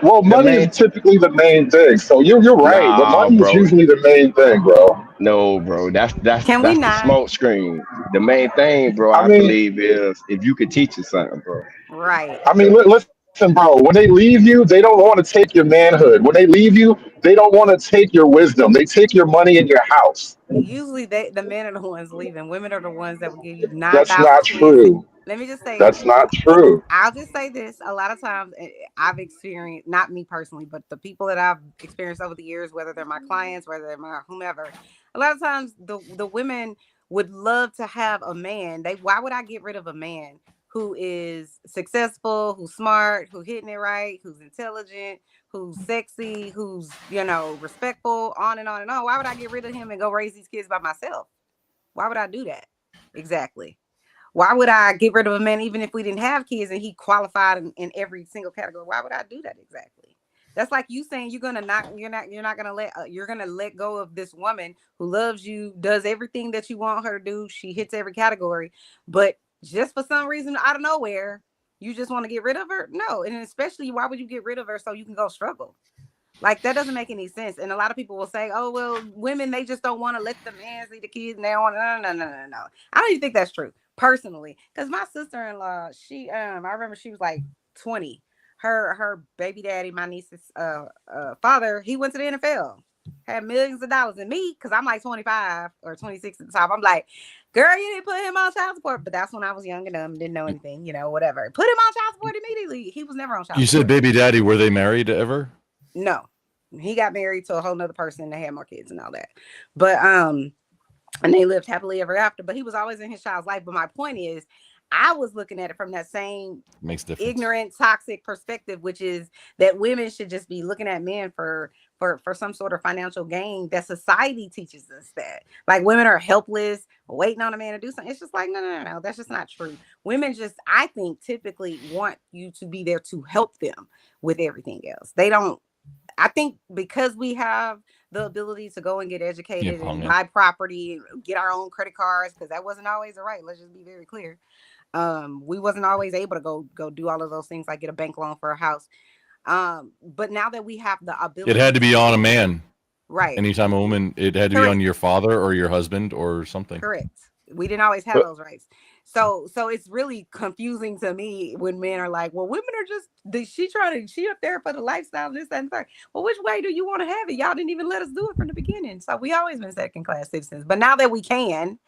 Well, The money is main, typically the main thing. So you're right. The nah, money is bro, usually the main thing, bro. no, bro, Can we that's the not? smoke screen. The main thing, bro, I I mean, believe is if you could teach her something, bro. Right. listen, bro. When they leave you, they don't want to take your manhood. When they leave you, they don't want to take your wisdom. They take your money in your house. Usually the men are the ones leaving. Women are the ones that will give you That's 9,000 not chances. true. Let me just say, That's not true. I'll just say this. A lot of times I've experienced, not me personally, but the people that I've experienced over the years, whether they're my clients, whether they're my whomever, a lot of times the women would love to have a man. Why would I get rid of a man who is successful, who's smart, who's hitting it right, who's intelligent, who's sexy, who's, respectful, on and on and on. Why would I get rid of him and go raise these kids by myself? Why would I do that? Exactly. Why would I get rid of a man even if we didn't have kids and he qualified in every single category? Why would I do that exactly? That's like you saying you're not gonna let go of this woman who loves you, does everything that you want her to do. She hits every category, but just for some reason out of nowhere, you just want to get rid of her? No, and especially why would you get rid of her so you can go struggle? Like that doesn't make any sense. And a lot of people will say, "Oh well, women they just don't want to let the man see the kids, and they don't want." No. I don't even think that's true personally. Because my sister-in-law, I remember she was like 20. Her baby daddy, my niece's father, he went to the NFL, had millions of dollars, and me, because I'm like 25 or 26 at the time, I'm like, "Girl, you didn't put him on child support." But that's when I was young and dumb, didn't know anything, whatever. Put him on child support immediately. He was never on child You said support. baby daddy, were they married ever? No, he got married to a whole nother person. They had more kids and all that. But and they lived happily ever after. But he was always in his child's life. But my point is, I was looking at it from that same ignorant, toxic perspective, which is that women should just be looking at men for some sort of financial gain. That society teaches us that, like, women are helpless, waiting on a man to do something. It's just like, no. That's just not true. Women just, I think, typically want you to be there to help them with everything else. They don't. I think because we have the ability to go and get educated and buy property and get our own credit cards, because that wasn't always the right. Let's just be very clear. We wasn't always able to go do all of those things, like get a bank loan for a house. But now that we have the ability, It had to be on a man. Right. Anytime a woman, it had to be on your father or your husband or something. Correct. We didn't always have those rights. So it's really confusing to me when men are like, well, women are just, she up there for the lifestyle, this, that, and third. Well, which way do you want to have it? Y'all didn't even let us do it from the beginning. So we always been second class citizens. But now that we can,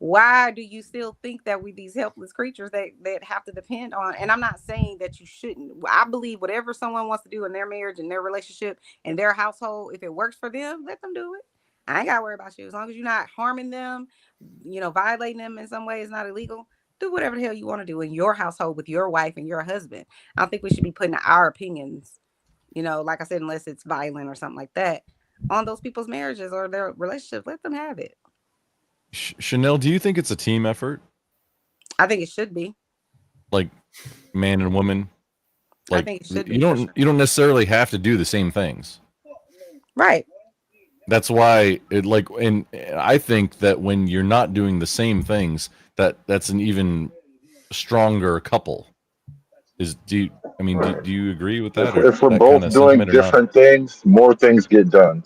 why do you still think that we these helpless creatures that have to depend on? And I'm not saying that you shouldn't. I believe whatever someone wants to do in their marriage and their relationship and their household, if it works for them, let them do it. I ain't gotta worry about you. As long as you're not harming them, violating them in some way, it's not illegal. Do whatever the hell you want to do in your household with your wife and your husband. I don't think we should be putting our opinions, like I said, unless it's violent or something like that, on those people's marriages or their relationships. Let them have it. Chanel, do you think it's a team effort? I think it should be. Like man and woman Like, I think it should be you don't necessarily have to do the same things. right. That's why and I think that when you're not doing the same things, that's an even stronger couple. Do you agree with that, or If we're that kind both of doing sentiment or not? different things, more things get done.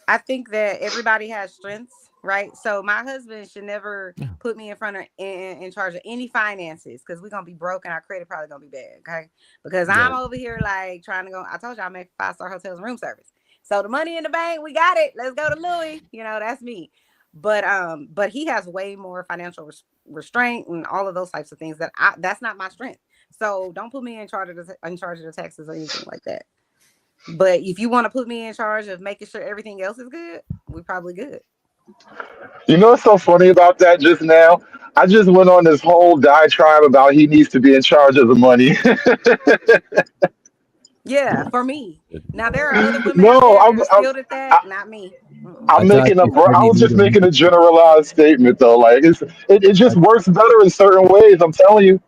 I think that everybody has strengths, right? So my husband should never put me in front of in charge of any finances because we're gonna be broke and our credit probably gonna be bad. Okay. Because I'm over here like trying to go. I told you I make 5-star hotels and room service. So the money in the bank, we got it. Let's go to Louis. That's me. But he has way more financial restraint and all of those types of things that's not my strength. So don't put me in charge of the taxes or anything like that. But if you want to put me in charge of making sure everything else is good, we probably good. You know what's so funny about that just now? I just went on this whole diatribe about he needs to be in charge of the money. Yeah, for me. Now there are other women out No, there that are skilled at that, not me. I thought you said I he was just needed. making a generalized statement though. Like it just works better in certain ways. I'm telling you.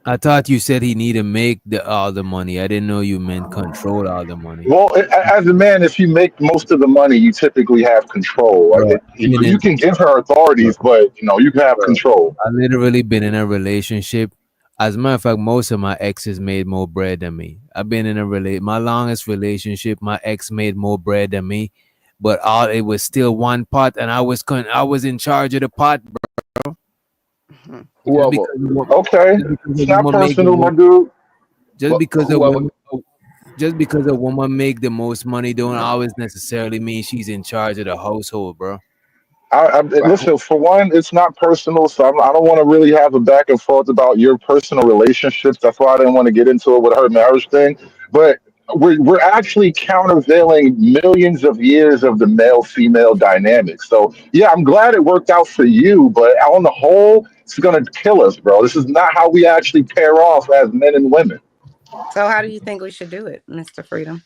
I thought you said he need to make all the money. I didn't know you meant control all the money. Well, as a man, if you make most of the money, you typically have control. Like Bro, you can give her authorities, but you can have control. I literally been in a relationship. As a matter of fact, most of my exes made more bread than me. I've been in my longest relationship. My ex made more bread than me, but it was still one pot, and I was in charge of the pot, bro. Whoever. Okay, it's not personal, my dude. Just because a woman make the most money don't always necessarily mean she's in charge of the household, bro. Listen, for one, it's not personal, so I don't want to really have a back and forth about your personal relationships. That's why I didn't want to get into it with her marriage thing. But we're actually countervailing millions of years of the male female dynamic. So yeah, I'm glad it worked out for you, but on the whole, it's gonna kill us, bro. This is not how we actually pair off as men and women. So how do you think we should do it, Mr. Freedom?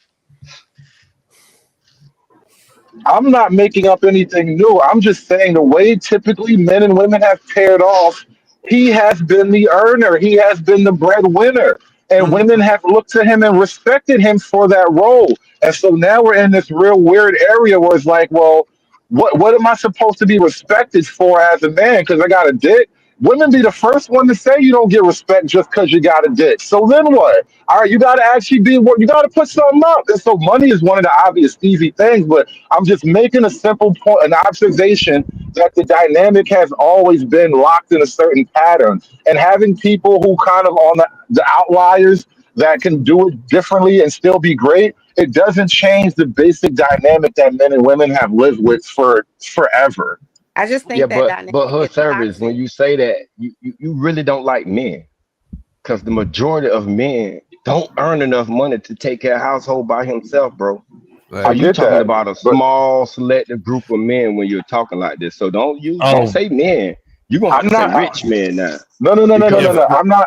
I'm not making up anything new. I'm just saying the way typically men and women have paired off, he has been the earner. He has been the breadwinner. And women have looked to him and respected him for that role. And so now we're in this real weird area where it's like, well, what am I supposed to be respected for as a man? Because I got a dick. Women be the first one to say you don't get respect just because you got a dick. So then what? All right, you got to actually you got to put something up. And so money is one of the obvious easy things, but I'm just making a simple point, an observation that the dynamic has always been locked in a certain pattern. And having people who kind of on the outliers that can do it differently and still be great, it doesn't change the basic dynamic that men and women have lived with for forever. I just think but her service, when you say that, you really don't like men, because the majority of men don't earn enough money to take care of household by himself, bro. Right. Are you talking about a small selective group of men when you're talking like this? So don't say men. You're gonna have to say rich men now. No.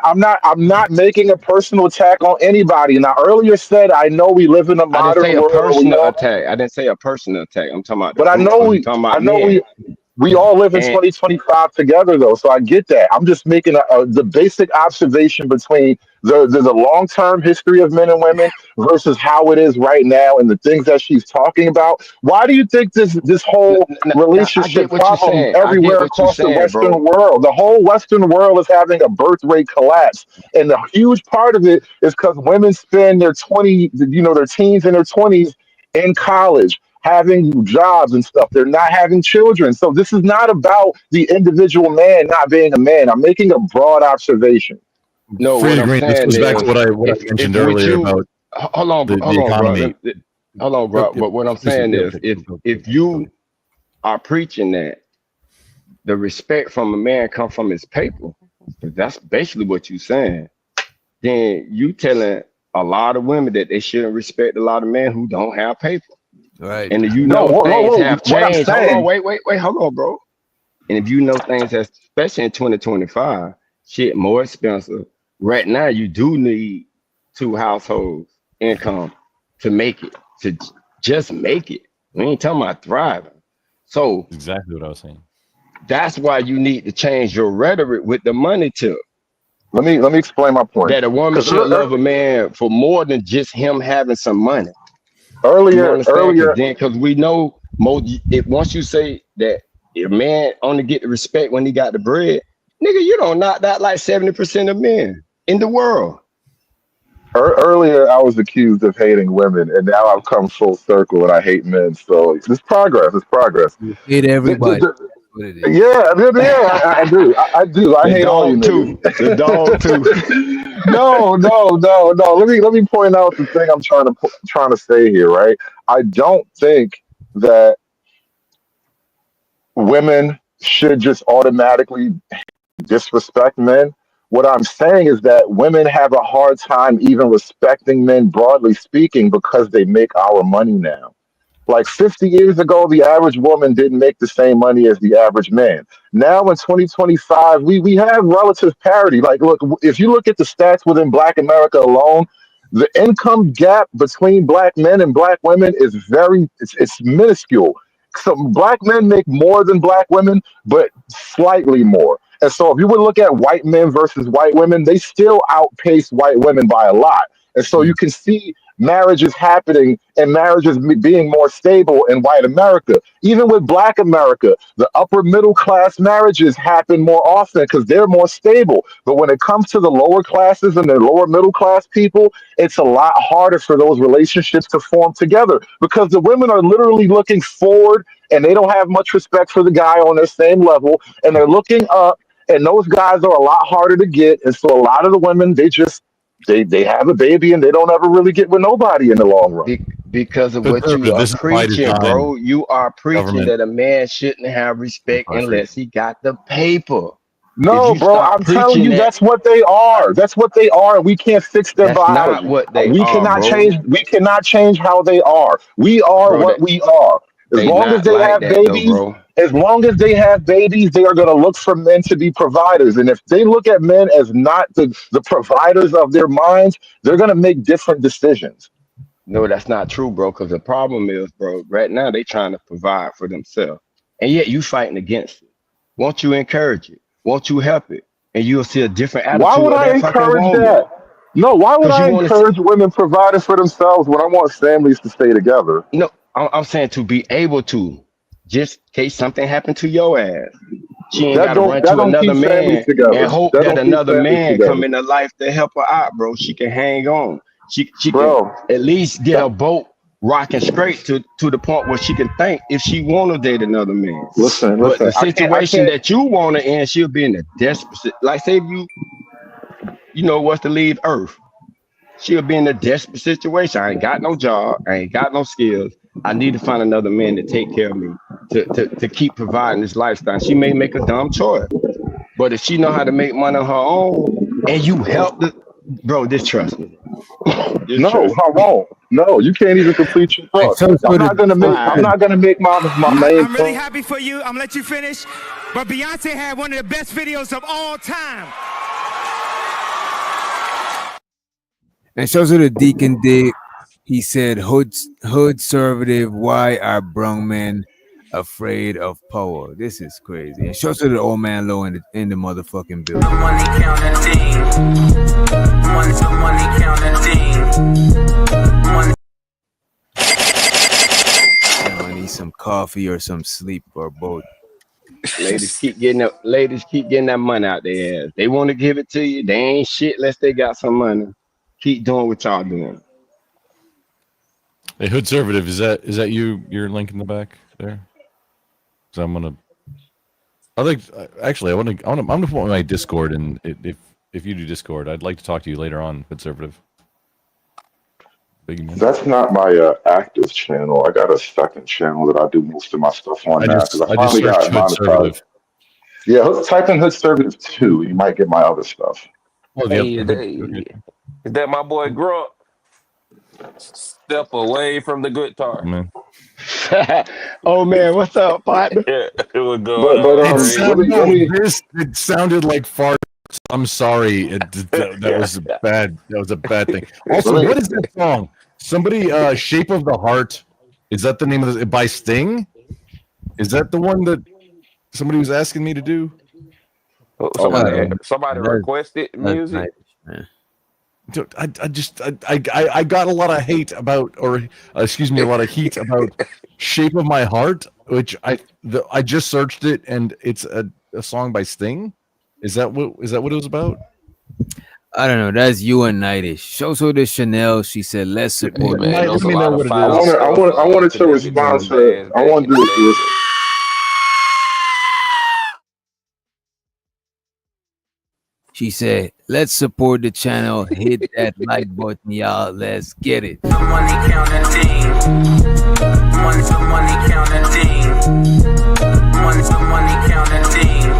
I'm not making a personal attack on anybody. And I earlier said I know we live in a modern world. I didn't say a personal attack. I'm talking about. But I know we all live in 2025 together, though, so I get that. I'm just making the basic observation between the long-term history of men and women versus how it is right now and the things that she's talking about. Why do you think this whole relationship problem everywhere across the Western world? The whole Western world is having a birth rate collapse, and the huge part of it is because women spend their their teens and their 20s in college, having jobs and stuff. They're not having children. So this is not about the individual man not being a man. I'm making a broad observation. No, what I'm saying this goes back to what I mentioned earlier about the economy. Hold on, bro. But what I'm saying is, if you are preaching that the respect from a man comes from his paper, if that's basically what you're saying, then you telling a lot of women that they shouldn't respect a lot of men who don't have paper. Right. And if you know things have changed, hold on, bro. And if you know things have, especially in 2025, shit more expensive. Right now, you do need 2 households income to make it, to just make it. We ain't talking about thriving. So exactly what I was saying. That's why you need to change your rhetoric with the money tip. Let me explain my point. That a woman should love a man for more than just him having some money. You understand? Because we know once you say that a man only get the respect when he got the bread, nigga, you don't knock that like 70% of men in the world. Earlier, I was accused of hating women, and now I've come full circle, and I hate men. So it's progress. It's progress. You hate everybody. Yeah, I do. I do. I hate all you niggas. The dog too. No. Let me point out the thing I'm trying to say here, right? I don't think that women should just automatically disrespect men. What I'm saying is that women have a hard time even respecting men, broadly speaking, because they make our money now. Like 50 years ago, the average woman didn't make the same money as the average man. Now in 2025, we have relative parity. Like, look, if you look at the stats within Black America alone, the income gap between Black men and Black women is it's minuscule. So Black men make more than Black women, but slightly more. And so if you would look at white men versus white women, they still outpace white women by a lot. And so you can see marriages happening and marriages being more stable in white America. Even with Black America, the upper middle class marriages happen more often because they're more stable. But when it comes to the lower classes and the lower middle class people, it's a lot harder for those relationships to form together because the women are literally looking forward and they don't have much respect for the guy on their same level, and they're looking up, and those guys are a lot harder to get. And so a lot of the women, they have a baby and they don't ever really get with nobody in the long run. Because of what you are preaching, bro. You are preaching that a man shouldn't have respect unless he got the paper. No, bro, I'm telling you, that's what they are. That's what they are. We can't fix their biology. Not what they we are, cannot bro. change. We cannot change how they are. We are what we are. As long as they have babies, as long as they have babies, they are going to look for men to be providers. And if they look at men as not the providers of their minds, they're going to make different decisions. No, that's not true, bro. Because the problem is, bro, right now they trying to provide for themselves, and yet you fighting against it. Won't you encourage it? Won't you help it? And you'll see a different attitude. Why would I encourage that? No, why would I encourage women providing for themselves when I want families to stay together? No, I'm saying to be able to, just in case something happened to your ass. She ain't got to run to another man and hope that another man come in her life to help her out, bro. She can hang on. She can at least get her boat rocking straight to the point where she can think if she want to date another man. Listen. But the situation that you want to end, she'll be in a desperate, like say if you know what's to leave Earth. She'll be in a desperate situation. I ain't got no job. I ain't got no skills. I need to find another man to take care of me, to keep providing this lifestyle. She may make a dumb choice, but if she know how to make money on her own, and you help bro, just trust me. I won't. No, you can't even complete your thought. I'm not gonna make my main. I'm really happy for you. I'm gonna let you finish. But Beyonce had one of the best videos of all time. And shows her the Deacon Dick. He said, hood conservative, why are brown men afraid of power? This is crazy. And shows her the old man low in the motherfucking building. The money counting team. Money counting team. Money. I need some coffee or some sleep or both. Ladies keep getting that money out their ass. They want to give it to you. They ain't shit unless they got some money. Keep doing what y'all doing. Hey, Hood Conservative, is that you? Your link in the back there? So I'm gonna put my Discord, and if you do Discord, I'd like to talk to you later on, Conservative. That's not my active channel. I got a second channel that I do most of my stuff on now because I finally got monetized. Yeah, type in Hood Conservative 2. You might get my other stuff. Hey, is that my boy Grump? Step away from the good tar. Man. Oh man, what's up, partner? Yeah, it was going. It sounded like fart. I'm sorry. That was bad. That was a bad thing. Also, what is that song? Somebody, "Shape of the Heart." Is that the name of by Sting? Is that the one that somebody was asking me to do? Somebody requested music. Nice, Dude, I got a lot of hate about, or excuse me, a lot of heat about "Shape of My Heart," which I just searched it, and it's a song by Sting. Is that what it was about? I don't know. That's you and Nightish. Show the Chanel. She said, "Let's support." Man, Let me know what it is. I wanted to respond to. I wanted to. She said, "Let's support the channel. Hit that like button, y'all. Let's get it." The money counting team. Money counting team. Money counting team.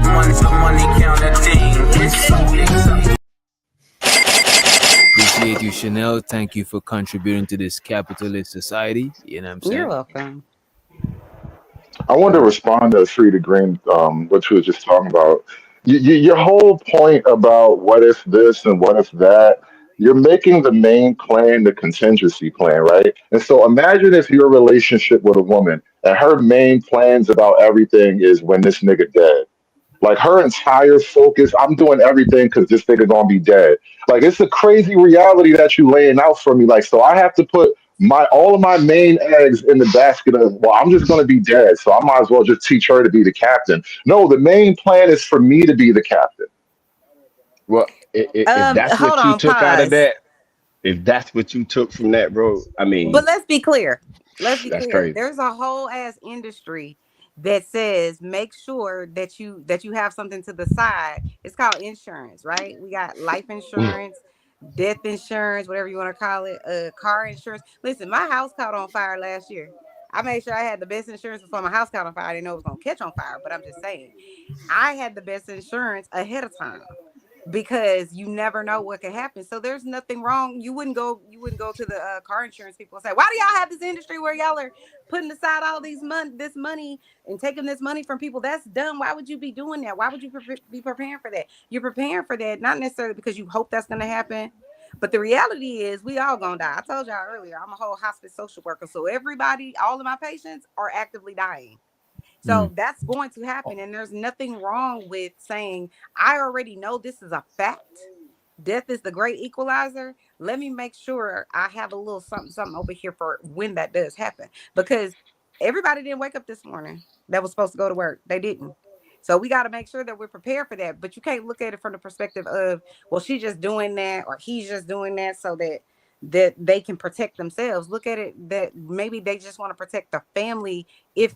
Money counting team. Appreciate you, Chanel. Thank you for contributing to this capitalist society. You know what I'm saying? You're welcome. I wanted to respond to Frida Green, what you were just talking about. Your whole point about what if this and what if that, you're making the main plan the contingency plan, right? And so imagine if your relationship with a woman and her main plans about everything is when this nigga dead. Like her entire focus, I'm doing everything because this nigga gonna be dead. Like it's a crazy reality that you laying out for me. Like so, I have to put all of my main eggs in the basket of well, I'm just gonna be dead, so I might as well just teach her to be the captain. No, the main plan is for me to be the captain. Well, if that's Hold what you on, took out of pause. that, if that's what you took from that, bro, I mean, But let's be clear. Let's be that's clear. crazy. There's a whole ass industry that says make sure that you have something to the side. It's called insurance, right? We got life insurance, death insurance, whatever you want to call it, car insurance. Listen, my house caught on fire last year. I made sure I had the best insurance before my house caught on fire. I didn't know it was gonna catch on fire, but I'm just saying, I had the best insurance ahead of time. Because you never know what could happen. So there's nothing wrong. You wouldn't go to the car insurance people and say, why do y'all have this industry where y'all are putting aside all this money and taking this money from people? That's dumb. Why would you be doing that? Why would you be preparing for that? You're preparing for that, not necessarily because you hope that's going to happen. But the reality is we all gonna die. I told y'all earlier, I'm a whole hospice social worker. So everybody, all of my patients are actively dying. So that's going to happen. And there's nothing wrong with saying, I already know this is a fact. Death is the great equalizer. Let me make sure I have a little something over here for when that does happen. Because everybody didn't wake up this morning that was supposed to go to work. They didn't. So we got to make sure that we're prepared for that. But you can't look at it from the perspective of, well, she's just doing that or he's just doing that so that they can protect themselves. Look at it that maybe they just want to protect the family if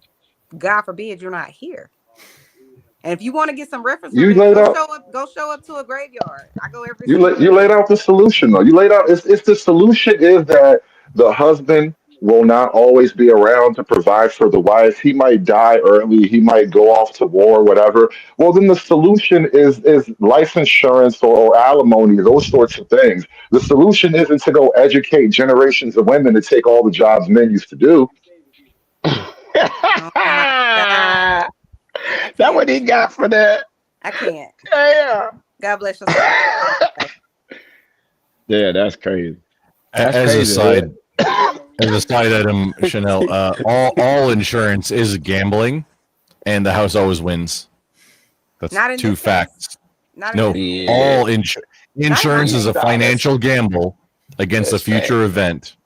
God forbid you're not here. And if you want to get some reference from that, go show up to a graveyard. I go every You laid out the solution though. You laid out if the solution is that the husband will not always be around to provide for the wife. He might die early. He might go off to war, whatever. Well, then the solution is life insurance or alimony, those sorts of things. The solution isn't to go educate generations of women to take all the jobs men used to do. Oh my God. That what he got for that? I can't. Yeah. God bless you. Yeah, that's crazy. As a side item, Chanel, all insurance is gambling, and the house always wins. That's two facts. No, all insurance is a financial gamble against a future event.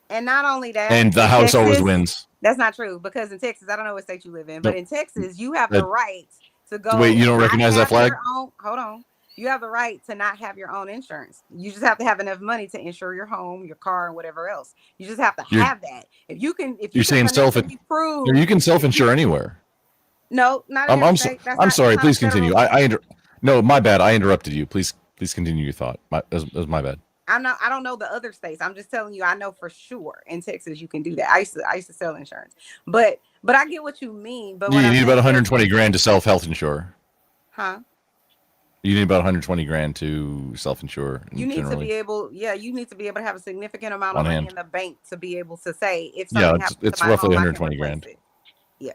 And not only that, and the house always wins. That's not true, because in Texas, I don't know what state you live in, but in Texas, you have the right to go. Wait, you don't recognize that flag? Hold on. You have the right to not have your own insurance. You just have to have enough money to insure your home, your car, and whatever else. You just have to have that. If you you're saying you can self-insure anywhere. No, not. I'm sorry. Please continue. No, my bad. I interrupted you. Please continue your thought. That was my bad. I don't know the other states. I'm just telling you, I know for sure in Texas you can do that. I used to sell insurance, but I get what you mean. But you need about 120 grand to self-health insure. Huh? You need about 120 grand to self-insure. You need to be able, you need to be able to have a significant amount of money in the bank to be able to say if something happens it's to my roughly home, 120 grand. Yeah.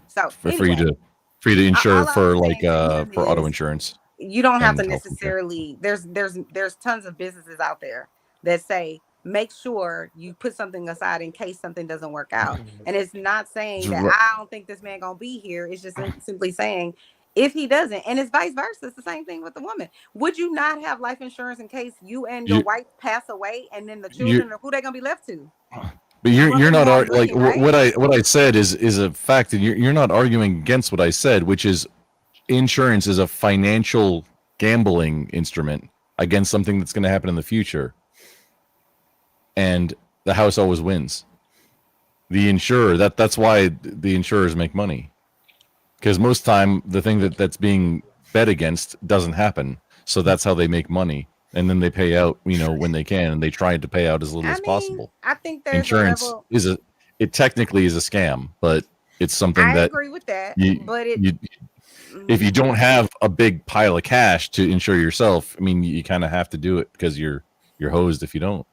So for you to insure for auto insurance. You don't have to necessarily. There's tons of businesses out there that say make sure you put something aside in case something doesn't work out. And it's not saying that I don't think this man gonna be here. It's just simply saying if he doesn't, and it's vice versa. It's the same thing with the woman. Would you not have life insurance in case you and your wife pass away, and then the children, who they gonna be left to? But you're not looking, right? what I said is a fact, and you're not arguing against what I said, which is insurance is a financial gambling instrument against something that's going to happen in the future, and the house always wins. The insurer, that's why the insurers make money, because most time the thing that's being bet against doesn't happen, so that's how they make money. And then they pay out, when they can, and they try to pay out as little as possible. I think there's insurance a level... it technically is a scam, but it's something I that agree with that. But if you don't have a big pile of cash to insure yourself, I mean, you kind of have to do it because you're hosed if you don't.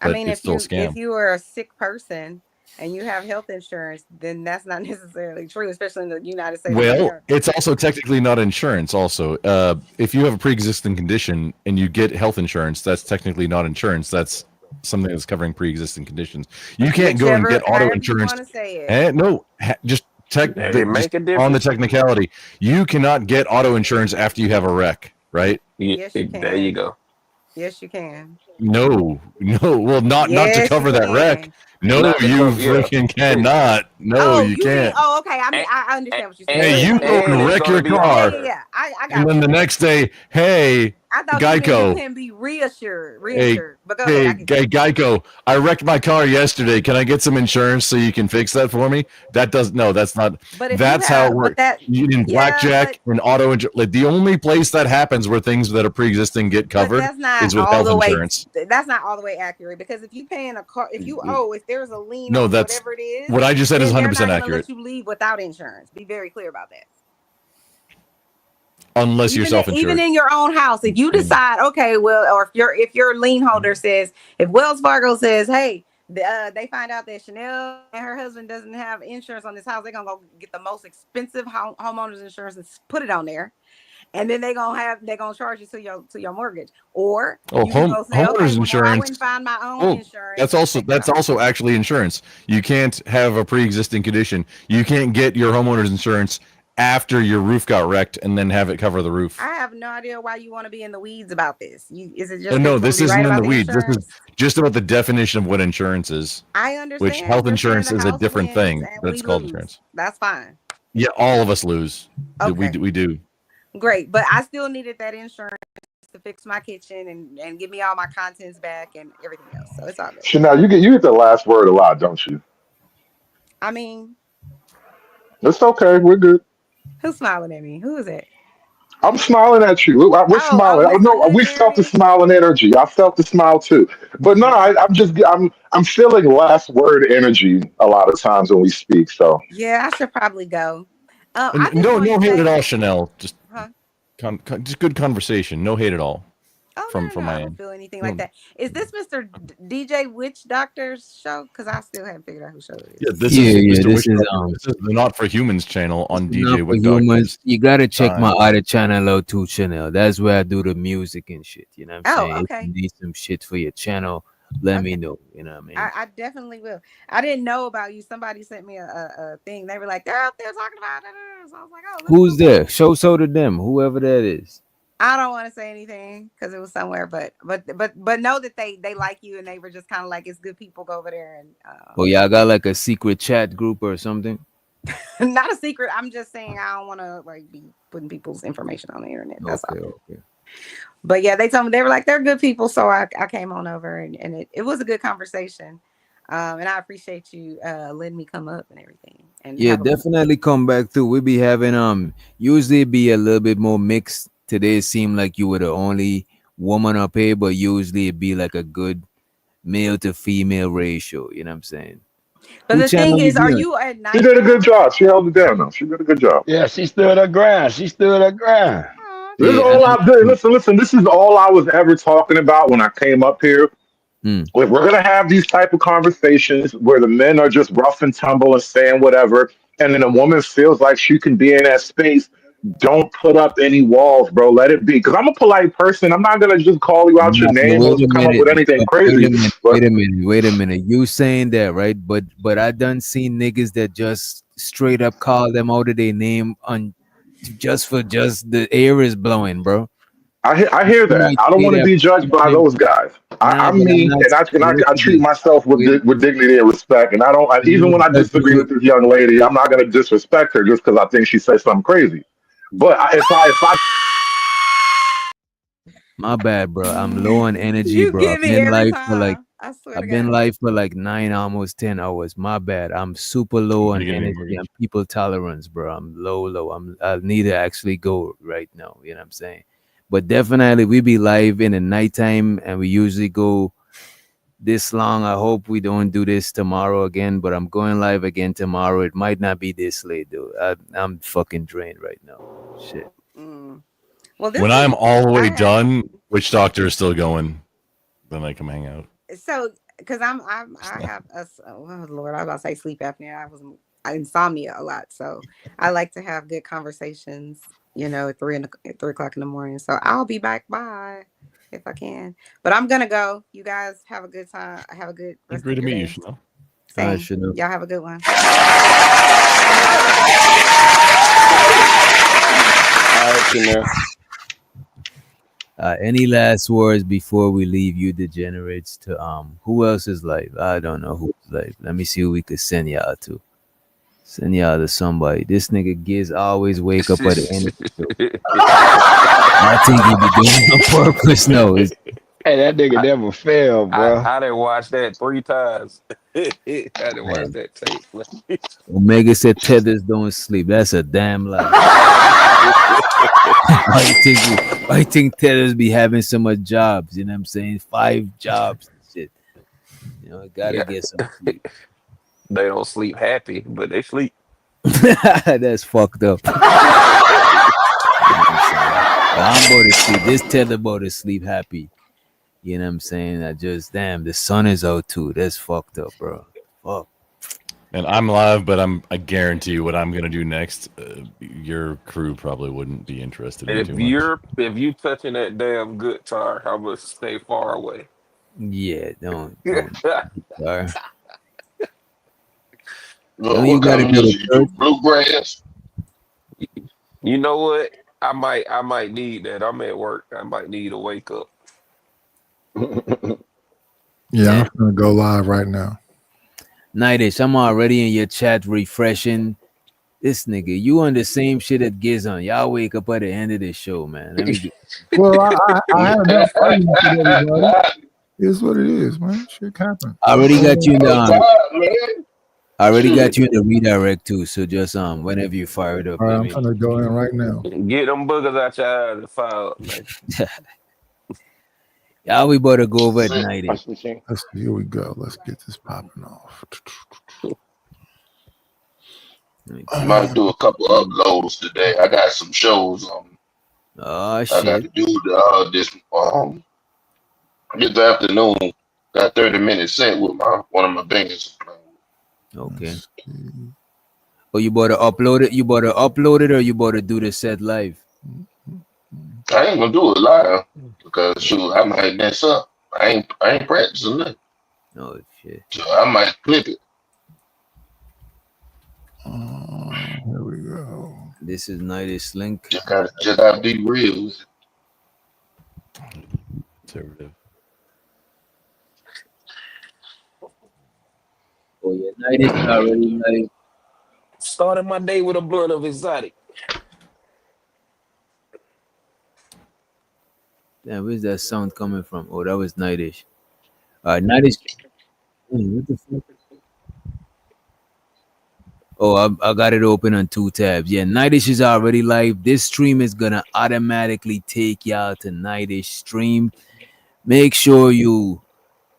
But I mean, it's still a scam. if you are a sick person and you have health insurance, then that's not necessarily true, especially in the United States. Well, it's also technically not insurance. Also, if you have a pre-existing condition and you get health insurance, that's technically not insurance. That's something that's covering pre-existing conditions. You can't go and get auto insurance. Just on the technicality, you cannot get auto insurance after you have a wreck, right? Yes, you can. There you go. Yes, you can. No. Well, not to cover that wreck. No, you freaking cannot. No, you can't. Okay. I mean, I understand what you're saying. Hey, you go and wreck your car. Yeah. I got and then the next day, hey, I thought Geico. you can be reassured. But go Hey, ahead. Geico, I wrecked my car yesterday. Can I get some insurance so you can fix that for me? That's not. That's how it works. In blackjack and auto, like the only place that happens where things that are pre-existing get covered is with health insurance. That's not all the way accurate, because if you pay in a car, if there's a lien, no, on that's whatever it is, what I just said is 100% accurate. accurate. Let you leave without insurance. Be very clear about that. Unless you're self-insured. Even in your own house, if you decide, okay, well, or if your lien holder says, if Wells Fargo says, hey, they find out that Chanel and her husband doesn't have insurance on this house, they're gonna go get the most expensive homeowners insurance and put it on there, and then they're gonna charge you to your mortgage. Or homeowners insurance. I wouldn't find my own insurance. That's also actually insurance. You can't have a pre-existing condition. You can't get your homeowner's insurance after your roof got wrecked and then have it cover the roof. I have no idea why you want to be in the weeds about this. Is it just no? This isn't in the weeds. This is just about the definition of what insurance is. I understand. Which health insurance is a different thing. That's called insurance. That's fine. Yeah, all of us lose. Okay. We do. Great, but I still needed that insurance to fix my kitchen and give me all my contents back and everything else. So it's all good. Chanel, you get the last word a lot, don't you? I mean, it's okay. We're good. Who's smiling at me? Who is it? I'm smiling at you. We're smiling. No, we felt the smiling energy. I felt the smile too. But no, I'm feeling last word energy a lot of times when we speak. So yeah, I should probably go. No hate at all, Chanel. Just just good conversation. No hate at all. From my end. I don't feel anything like that. Is this Mr. DJ Witch Doctor's show? Because I still haven't figured out who show it is. Yeah, this is the Not for Humans channel on DJ Witch Doctor. You gotta check my other channel out too, Chanel. That's where I do the music and shit. You know what I'm saying? Okay. If you need some shit for your channel, let me know. You know what I mean? I definitely will. I didn't know about you. Somebody sent me a thing. They were like, they're out there talking about it. So I was like, oh. Who's there? Show so to them, whoever that is. I don't want to say anything because it was somewhere, but know that they like you, and they were just kind of like, it's good people, go over there and. Oh yeah, I got like a secret chat group or something. Not a secret. I'm just saying I don't want to like be putting people's information on the internet. That's all. Okay. But yeah, they told me, they were like, they're good people, so I came on over and it was a good conversation, and I appreciate you letting me come up and everything. And yeah, definitely come back through. We be having usually be a little bit more mixed. Today it seemed like you were the only woman up here, but usually it'd be like a good male to female ratio. You know what I'm saying? But the thing is, are you at night? She did a good job. She held it down, though. She did a good job. Yeah, she stood her ground. This is all I did. Listen. This is all I was ever talking about when I came up here. We're gonna have these type of conversations where the men are just rough and tumble and saying whatever, and then a woman feels like she can be in that space. Don't put up any walls, bro. Let it be. Because I'm a polite person. I'm not gonna just call you out your name or come up with anything crazy. Wait a minute. You saying that, right? But I done seen niggas that just straight up call them out of their name on just the air is blowing, bro. I hear that. I don't want to be judged by those guys. I'm me, and I treat myself with dignity and respect. And I don't even when I disagree with this young lady, I'm not going to disrespect her just because I think she says something crazy. But if I my bad, bro. I'm low on energy, You bro. get me every time. I swear I've to been God. live for like 9, almost 10 hours. My bad. I'm super low on energy. I'm people tolerance, bro. I'm low. I need to actually go right now. You know what I'm saying? But definitely we be live in the nighttime, and we usually go this long. I hope we don't do this tomorrow again, but I'm going live again tomorrow. It might not be this late, though. I'm fucking drained right now. Shit. Well, When I'm all the way done, Witch Doctor is still going, then I come hang out. So because I have oh Lord, I was about to say sleep apnea. I insomnia a lot, so I like to have good conversations. At 3 o'clock in the morning. So I'll be back by if I can. But I'm gonna go. You guys have a good time. Have a good rest Great of to your meet you, day. Chanel. Same. Chanel. Y'all have a good one. All right, Chanel. Any last words before we leave you degenerates to who else is live? I don't know who's live. Let me see who we could send y'all to. Send y'all to somebody. This nigga Giz always wake up at the end of the show. I think he be doing it on purpose. No, it's Hey, that nigga never failed, bro. I didn't watch that 3 times. I didn't watch that tape. Omega said tethers don't sleep. That's a damn lie. Why you think tethers be having so much jobs? You know what I'm saying? 5 jobs and shit. Gotta get some sleep. They don't sleep happy, but they sleep. That's fucked up. I'm about to sleep. This tether about to sleep happy. You know what I'm saying? The sun is out too. That's fucked up, bro. Fuck. And I'm live, but I guarantee you what I'm gonna do next. Your crew probably wouldn't be interested in too much. If you touching that damn guitar, I must stay far away. Yeah, don't. Sorry. Look, what kind of music you do? Bluegrass? You know what? I might need that. I'm at work. I might need a wake up. Yeah, I'm gonna go live right now. Nightish, I'm already in your chat refreshing. This nigga, you on the same shit that Giz on. Y'all wake up at the end of this show, man. Let me get. Well, I had enough arguments with everybody. It's what it is, man. Shit happens. I already got you in the I already got you in the redirect too. So just whenever you fire it up. All right, I'm gonna go in right now. Get them boogers out your eyes and fire up, man. Yeah, we better go over at night. Here we go. Let's get this popping off. I might do a couple uploads today. I got some shows Oh I shit. got to do this afternoon. Got 30-minute set with one of my bangers. Okay. Oh, you better upload it. You better upload it, or you better do the set live. I ain't gonna do it live because shoot, I might mess up. I ain't practicing that. Oh shit. So I might clip it. Here we go. This is Nightish Link. Just gotta be real. Conservative. Oh yeah, Nightish already like. Started my day with a blunt of exotic. Damn, where's that sound coming from? Oh, that was Nightish. Nightish. What the fuck? Oh, I got it open on 2 tabs. Yeah, Nightish is already live. This stream is gonna automatically take y'all to Nightish stream. Make sure you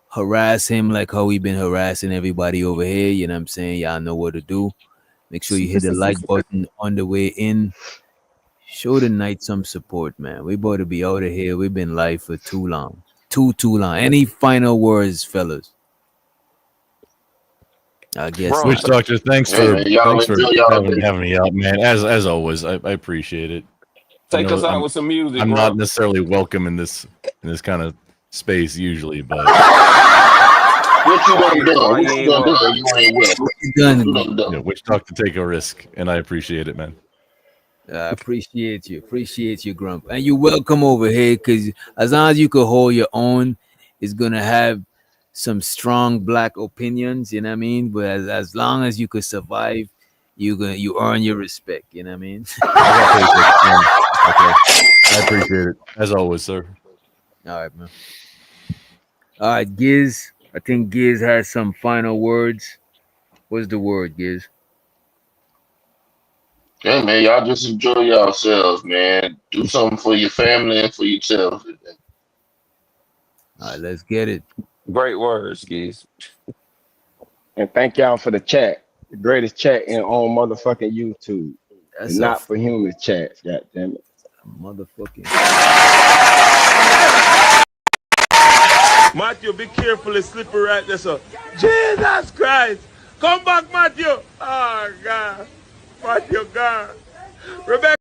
harass him like how we been harassing everybody over here. You know what I'm saying? Y'all know what to do. Make sure you hit the like button on the way in. Show the night some support, man. We about to be out of here. We've been live for too long. Too long. Any final words, fellas? I guess. Witch Doctor, thanks for having me out, man. As always, I appreciate it. Take us out with some music. I'm bro. not necessarily welcome in this kind of space usually, but What you gonna do? What you gonna do? You ain't well. Witch Doctor, take a risk, and I appreciate it, man. I appreciate you, Grump, and you're welcome over here. Cause as long as you can hold your own, it's gonna have some strong black opinions. You know what I mean? But as long as you could survive, you earn your respect. You know what I mean? Okay. I appreciate it as always, sir. All right, man. All right, Giz. I think Giz has some final words. What's the word, Giz? Okay, man, y'all just enjoy yourselves, man. Do something for your family and for yourselves. All right, let's get it. Great words, Geese. And thank y'all for the chat. The greatest chat in on motherfucking YouTube. That's And not for human chats, goddammit. Motherfucking. Matthew, be careful, it's slippery right there, so. Jesus Christ! Come back, Matthew! Oh, God. Matthew, God. Rebecca.